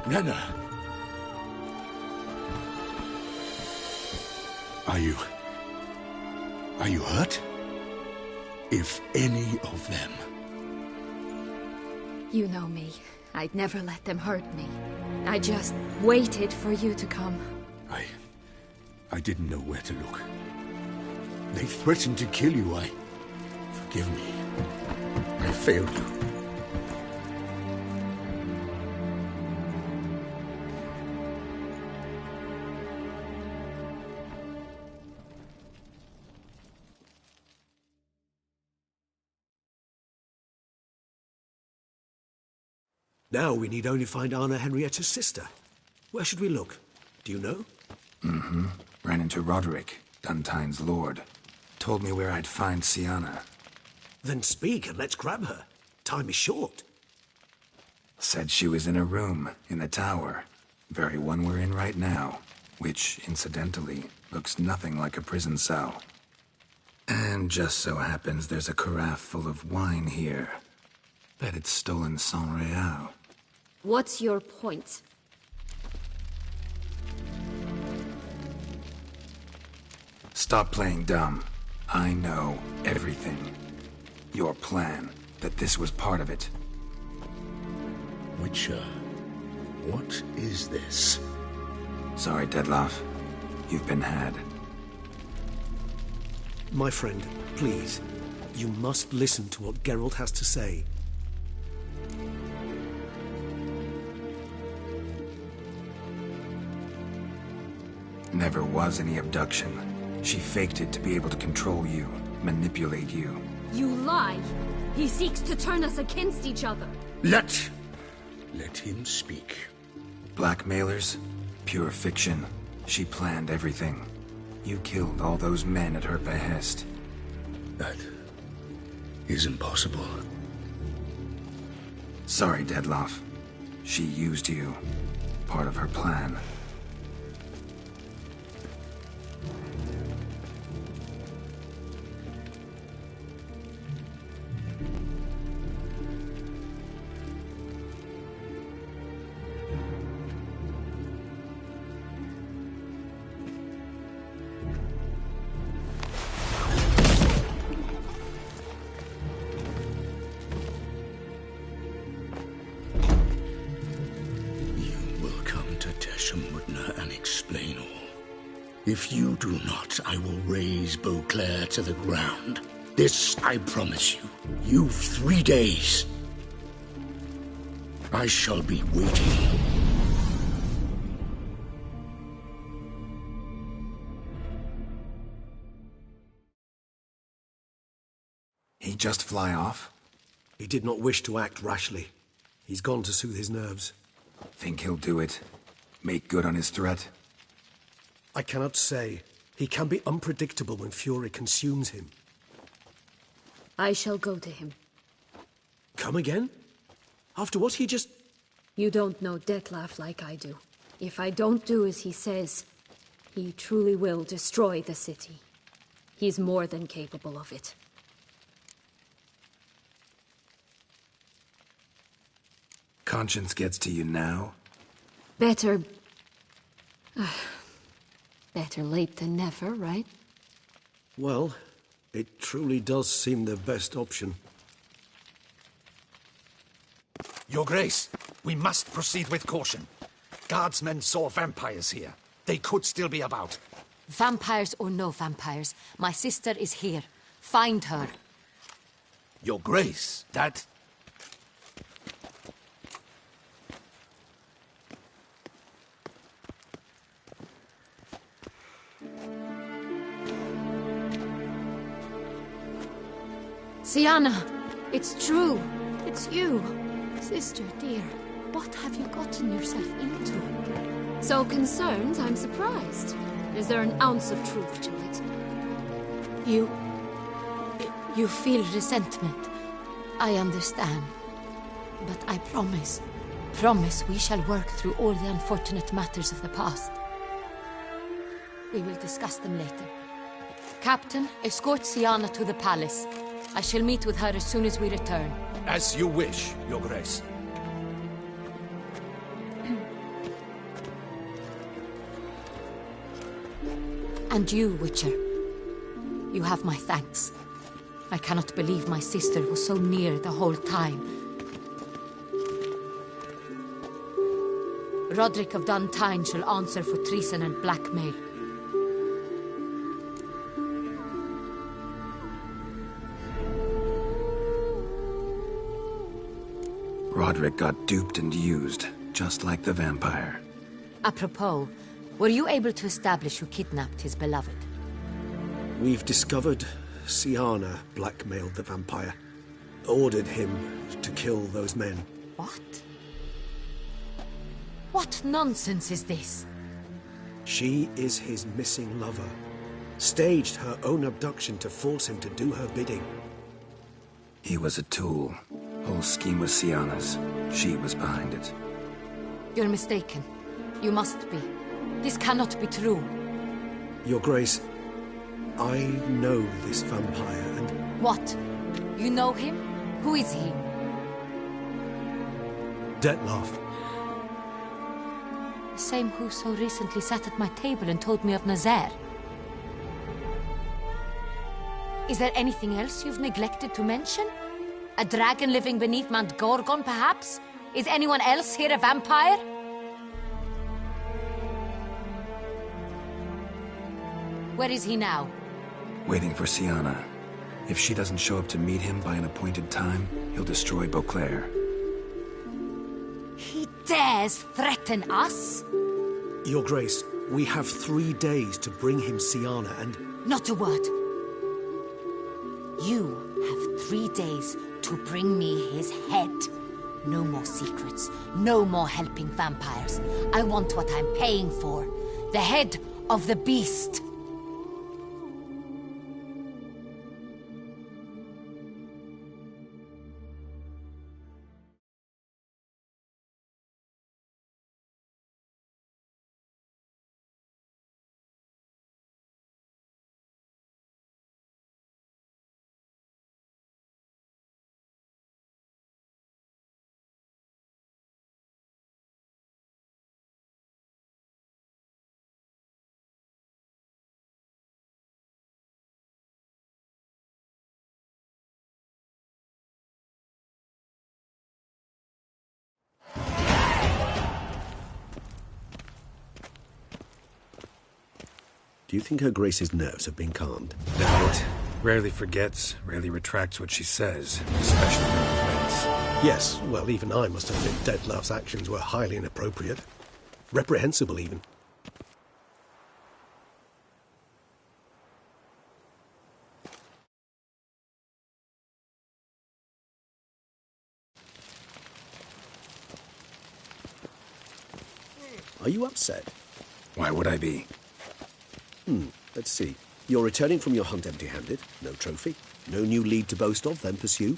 Renna! Are you hurt? If any of them. You know me. I'd never let them hurt me. I just waited for you to come. I didn't know where to look. They threatened to kill you. Forgive me. I failed you. Now we need only find Anna Henrietta's sister. Where should we look? Do you know? Mm-hmm. Ran into Roderick, Duntine's lord. Told me where I'd find Sienna. Then speak and let's grab her. Time is short. Said she was in a room in the tower. Very one we're in right now. Which, incidentally, looks nothing like a prison cell. And just so happens there's a carafe full of wine here. Bet it's stolen San Real. What's your point? Stop playing dumb. I know everything. Your plan, that this was part of it. Witcher, what is this? Sorry, Dettlaff. You've been had. My friend, please. You must listen to what Geralt has to say. Never was any abduction. She faked it to be able to control you, manipulate you. You lie! He seeks to turn us against each other. Let him speak. Blackmailers? Pure fiction. She planned everything. You killed all those men at her behest. That is impossible. Sorry, Dettlaff. She used you. Part of her plan. If you do not, I will raise Beauclair to the ground. This I promise you. You've 3 days. I shall be waiting. He just fly off? He did not wish to act rashly. He's gone to soothe his nerves. Think he'll do it? Make good on his threat? I cannot say. He can be unpredictable when fury consumes him. I shall go to him. Come again? After what he just... You don't know Dettlaff like I do. If I don't do as he says, he truly will destroy the city. He's more than capable of it. Conscience gets to you now? Better... better late than never, right? Well, it truly does seem the best option. Your Grace, we must proceed with caution. Guardsmen saw vampires here. They could still be about. Vampires or no vampires, my sister is here. Find her. Your Grace, that... Sienna, it's true. It's you. Sister, dear, what have you gotten yourself into? So concerned, I'm surprised. Is there an ounce of truth to it? You feel resentment. I understand. But I promise we shall work through all the unfortunate matters of the past. We will discuss them later. Captain, escort Sienna to the palace. I shall meet with her as soon as we return. As you wish, Your Grace. And you, Witcher. You have my thanks. I cannot believe my sister was so near the whole time. Roderick of Dun Tine shall answer for treason and blackmail. Roderick got duped and used, just like the vampire. Apropos, were you able to establish who kidnapped his beloved? We've discovered Sienna blackmailed the vampire. Ordered him to kill those men. What? What nonsense is this? She is his missing lover. Staged her own abduction to force him to do her bidding. He was a tool. Whole scheme was Sienna's. She was behind it. You're mistaken. You must be. This cannot be true. Your Grace, I know this vampire and... What? You know him? Who is he? Dettlaff. The same who so recently sat at my table and told me of Nazaire. Is there anything else you've neglected to mention? A dragon living beneath Mount Gorgon, perhaps? Is anyone else here a vampire? Where is he now? Waiting for Sienna. If she doesn't show up to meet him by an appointed time, he'll destroy Beauclair. He dares threaten us? Your Grace, we have 3 days to bring him Sienna and... Not a word. You have 3 days to bring me his head. No more secrets. No more helping vampires. I want what I'm paying for. The head of the beast. Do you think Her Grace's nerves have been calmed? Doubt it. Rarely forgets, rarely retracts what she says, especially when threats. Yes, well, even I must admit Dettlaff's actions were highly inappropriate. Reprehensible, even. Are you upset? Why would I be? Let's see. You're returning from your hunt empty-handed. No trophy. No new lead to boast of, then pursue.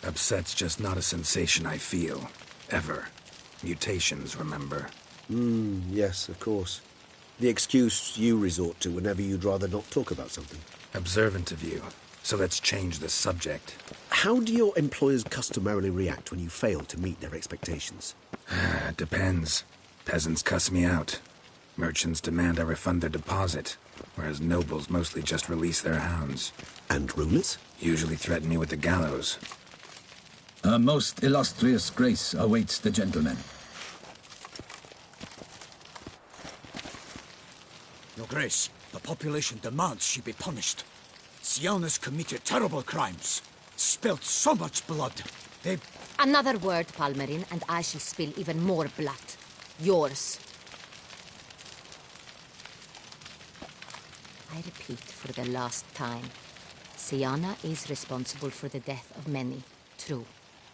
Upset's just not a sensation I feel. Ever. Mutations, remember? Yes, of course. The excuse you resort to whenever you'd rather not talk about something. Observant of you. So let's change the subject. How do your employers customarily react when you fail to meet their expectations? It depends. Peasants cuss me out. Merchants demand I refund their deposit, whereas nobles mostly just release their hounds. And rulers? Usually threaten me with the gallows. A most illustrious grace awaits the gentleman. Your Grace, the population demands she be punished. Sienna's committed terrible crimes. Spilt so much blood. They... Another word, Palmerin, and I shall spill even more blood. Yours. I repeat for the last time. Syanna is responsible for the death of many, true.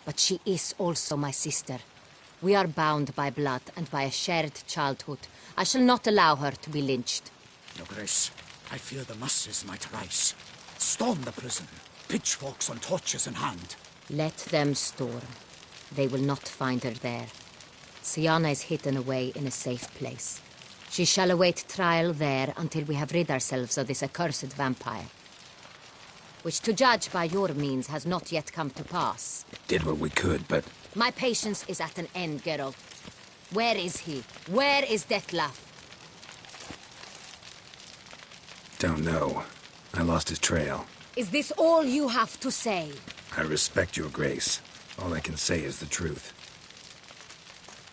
But she is also my sister. We are bound by blood and by a shared childhood. I shall not allow her to be lynched. Your Grace, I fear the masses might rise. Storm the prison, pitchforks and torches in hand. Let them storm. They will not find her there. Syanna is hidden away in a safe place. She shall await trial there until we have rid ourselves of this accursed vampire. Which, to judge by your means, has not yet come to pass. Did what we could, but... My patience is at an end, Geralt. Where is he? Where is Dettlaff? Don't know. I lost his trail. Is this all you have to say? I respect your grace. All I can say is the truth.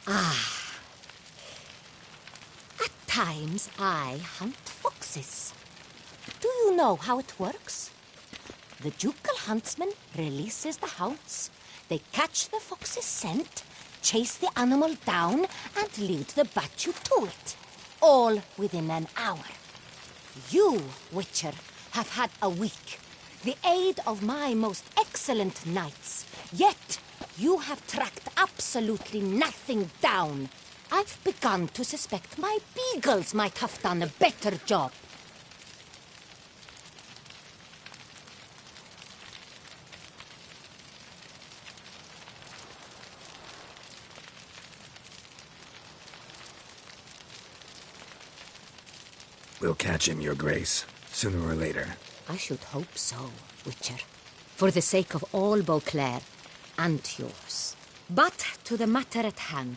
Ah. At times, I hunt foxes. Do you know how it works? The ducal huntsman releases the hounds. They catch the fox's scent, chase the animal down, and lead the Batu to it. All within an hour. You, Witcher, have had a week. The aid of my most excellent knights. Yet, you have tracked absolutely nothing down. I've begun to suspect my beagles might have done a better job. We'll catch him, your grace, sooner or later. I should hope so, Witcher. For the sake of all Beauclair and yours. But to the matter at hand.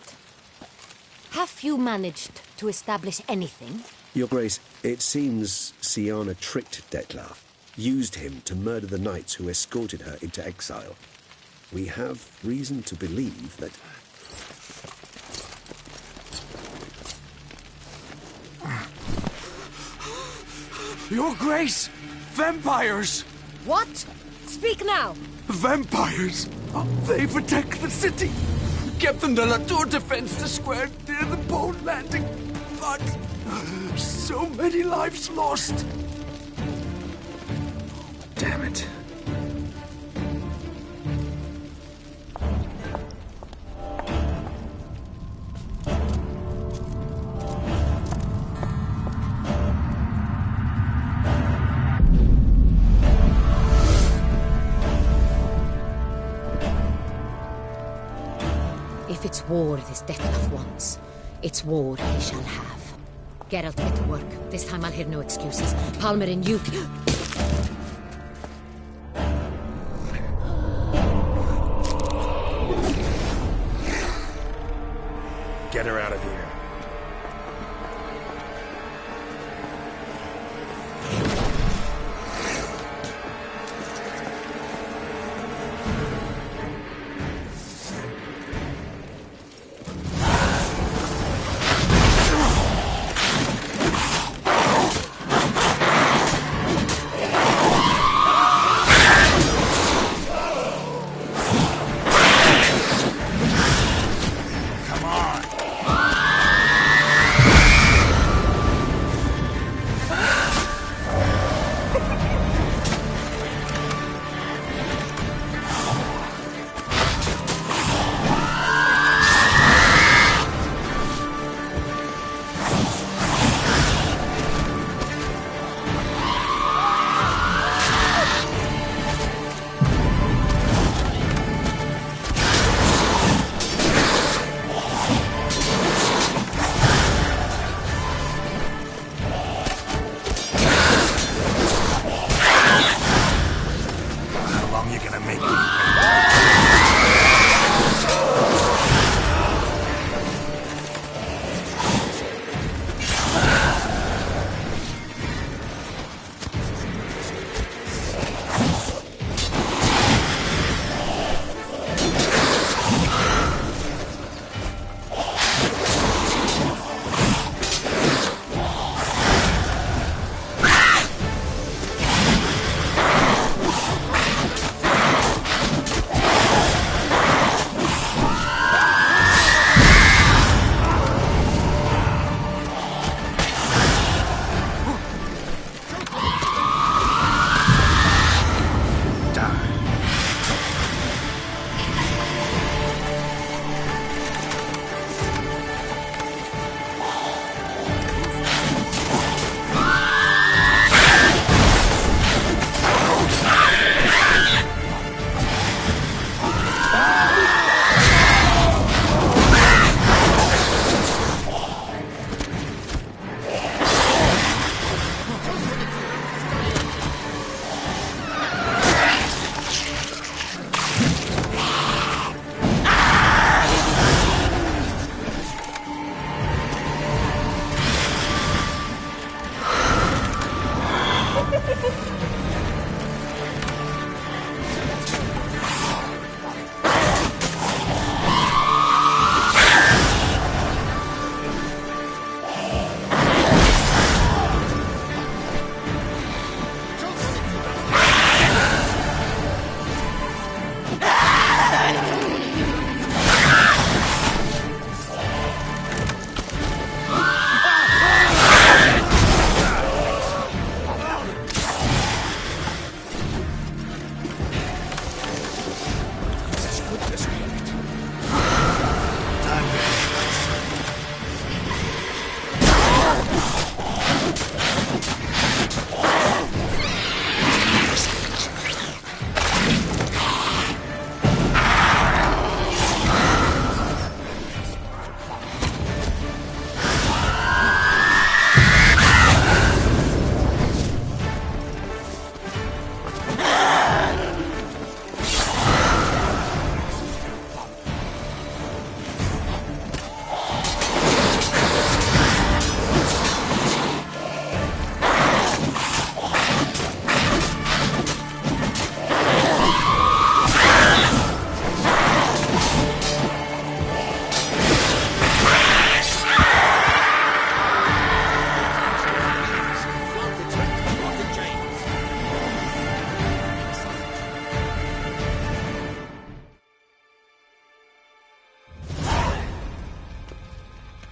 Have you managed to establish anything? Your Grace, it seems Syanna tricked Dettlaff, used him to murder the knights who escorted her into exile. We have reason to believe that... Your Grace! Vampires! What? Speak now! Vampires! They protect the city! Captain de la Tour defends the square near the boat landing, but so many lives lost! Damn it. If it's war this Dettlaff wants, it's war he shall have. Geralt, get to work. This time I'll hear no excuses. Palmerin, you... Get her out of here.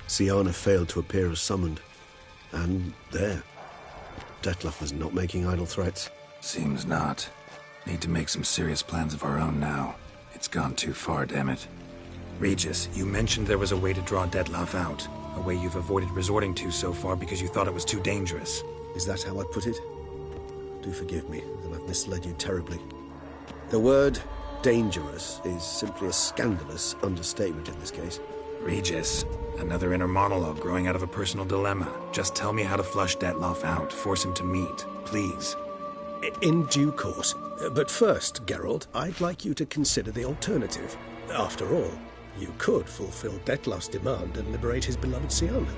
Syanna failed to appear as summoned. And there. Dettlaff was not making idle threats. Seems not. Need to make some serious plans of our own now. It's gone too far, damn it. Regis, you mentioned there was a way to draw Dettlaff out. A way you've avoided resorting to so far because you thought it was too dangerous. Is that how I put it? Do forgive me that I've misled you terribly. The word dangerous is simply a scandalous understatement in this case. Regis, another inner monologue growing out of a personal dilemma. Just tell me how to flush Dettlaff out. Force him to meet, please. In due course. But first, Geralt, I'd like you to consider the alternative. After all, you could fulfill Dettlaff's demand and liberate his beloved Syanna.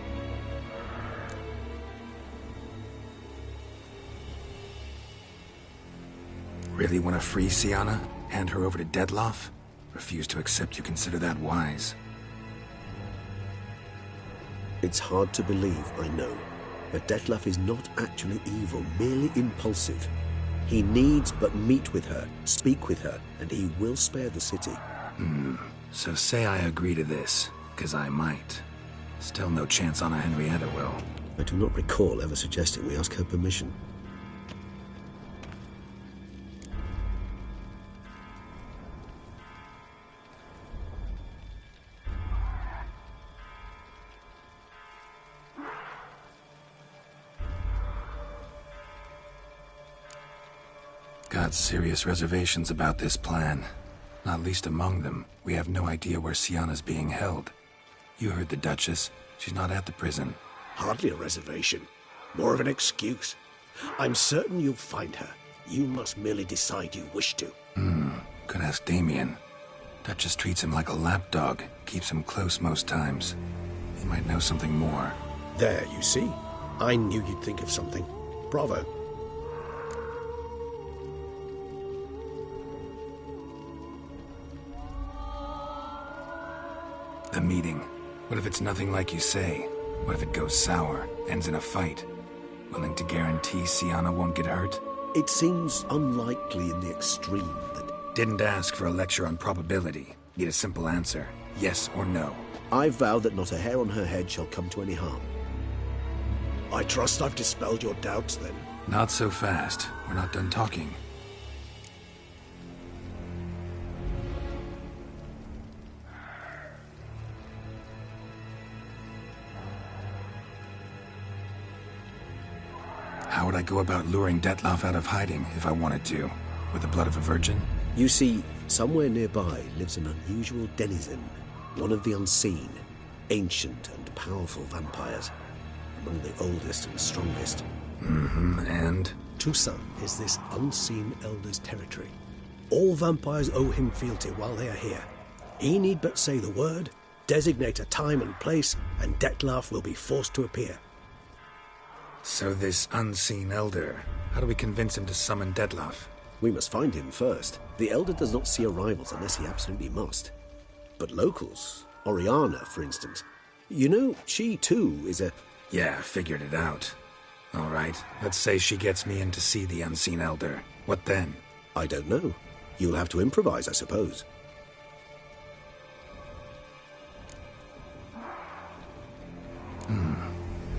Really want to free Syanna? Hand her over to Dettlaff? Refuse to accept you consider that wise. It's hard to believe, I know, but Dettlaff is not actually evil, merely impulsive. He needs but meet with her, speak with her, and he will spare the city. So say I agree to this, 'cause I might. Still no chance Anna Henrietta will. I do not recall ever suggesting we ask her permission. Got serious reservations about this plan. Not least among them, we have no idea where Syanna's being held. You heard the Duchess. She's not at the prison. Hardly a reservation. More of an excuse. I'm certain you'll find her. You must merely decide you wish to. Could ask Damien. Duchess treats him like a lapdog. Keeps him close most times. He might know something more. There, you see? I knew you'd think of something. Bravo. The meeting. What if it's nothing like you say? What if it goes sour, ends in a fight? Willing to guarantee Syanna won't get hurt? It seems unlikely in the extreme that... Didn't ask for a lecture on probability. Need a simple answer. Yes or no. I vow that not a hair on her head shall come to any harm. I trust I've dispelled your doubts, then. Not so fast. We're not done talking. How would I go about luring Dettlaff out of hiding if I wanted to? With the blood of a virgin? You see, somewhere nearby lives an unusual denizen, one of the unseen, ancient and powerful vampires, among the oldest and strongest. And? Toussaint is this unseen elder's territory. All vampires owe him fealty while they are here. He need but say the word, designate a time and place, and Dettlaff will be forced to appear. So this unseen elder, how do we convince him to summon Dettlaff? We must find him first. The elder does not see arrivals unless he absolutely must. But locals, Oriana, for instance, you know, she too is a... Yeah, figured it out. All right, let's say she gets me in to see the unseen elder. What then? I don't know. You'll have to improvise, I suppose.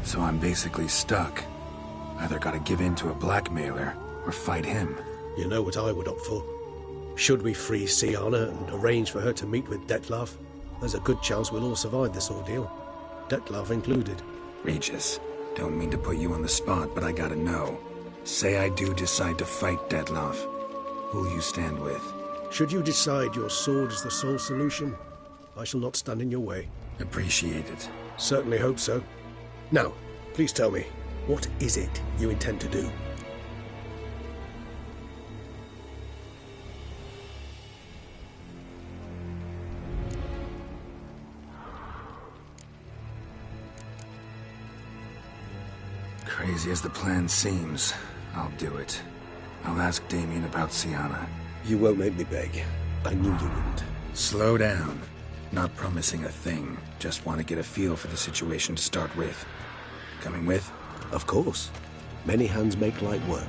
So I'm basically stuck. Either gotta give in to a blackmailer, or fight him. You know what I would opt for. Should we free Syanna and arrange for her to meet with Dettlaff, there's a good chance we'll all survive this ordeal. Dettlaff included. Regis, don't mean to put you on the spot, but I gotta know. Say I do decide to fight Dettlaff. Who'll you stand with? Should you decide your sword is the sole solution, I shall not stand in your way. Appreciate it. Certainly hope so. Now, please tell me, what is it you intend to do? Crazy as the plan seems, I'll do it. I'll ask Damien about Syanna. You won't make me beg. I knew you wouldn't. Slow down. Not promising a thing. Just want to get a feel for the situation to start with. Coming with? Of course. Many hands make light work.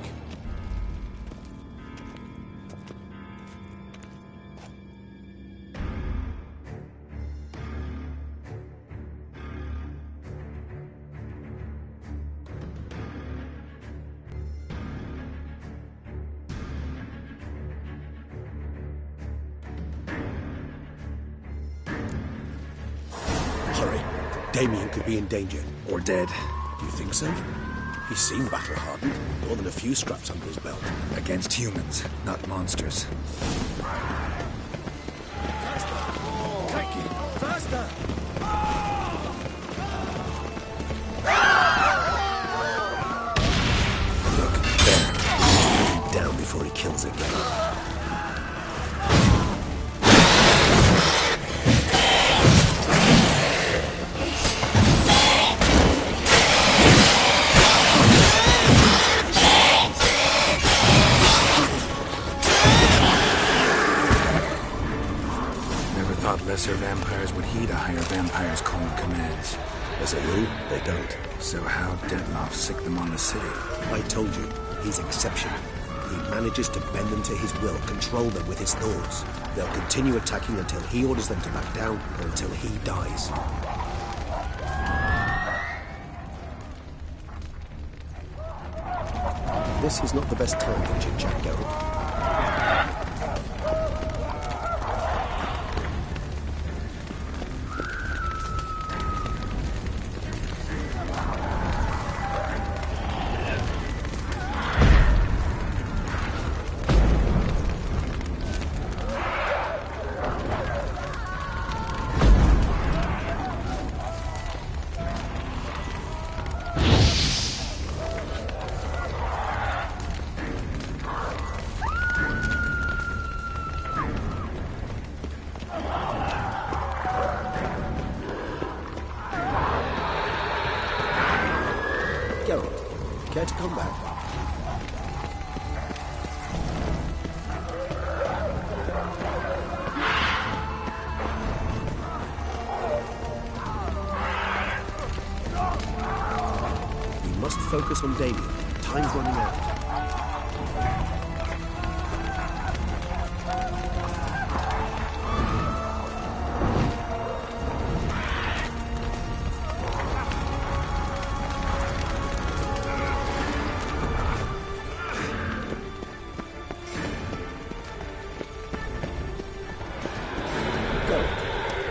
Hurry. Damien could be in danger. Or dead. You think so? He seemed battle-hardened. More than a few scraps under his belt. Against humans, not monsters. Faster! Look, there. He's down before he kills again. Lesser vampires would heed a higher vampire's calling commands. As a rule, they don't. So how Dettlaff sick them on the city? I told you, he's exceptional. He manages to bend them to his will, control them with his thoughts. They'll continue attacking until he orders them to back down, or until he dies. This is not the best time for chit-chat, Geralt. Care to come back? We must focus on Damien. Time's running out.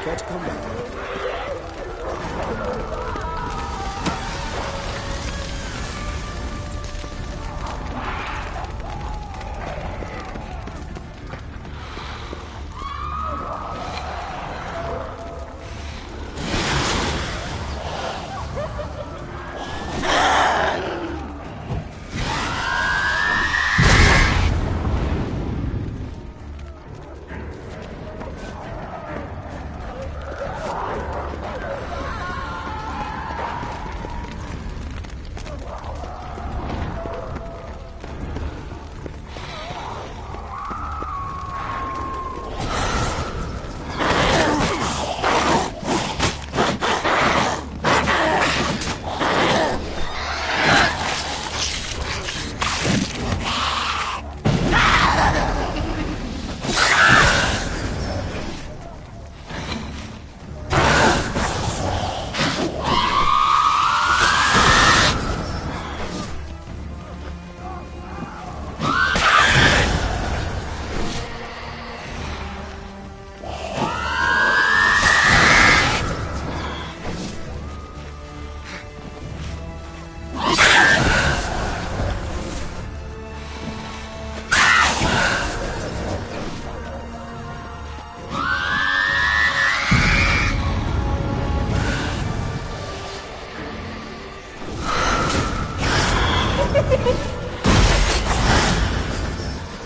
Care to come back?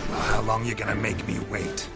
How long you gonna make me wait?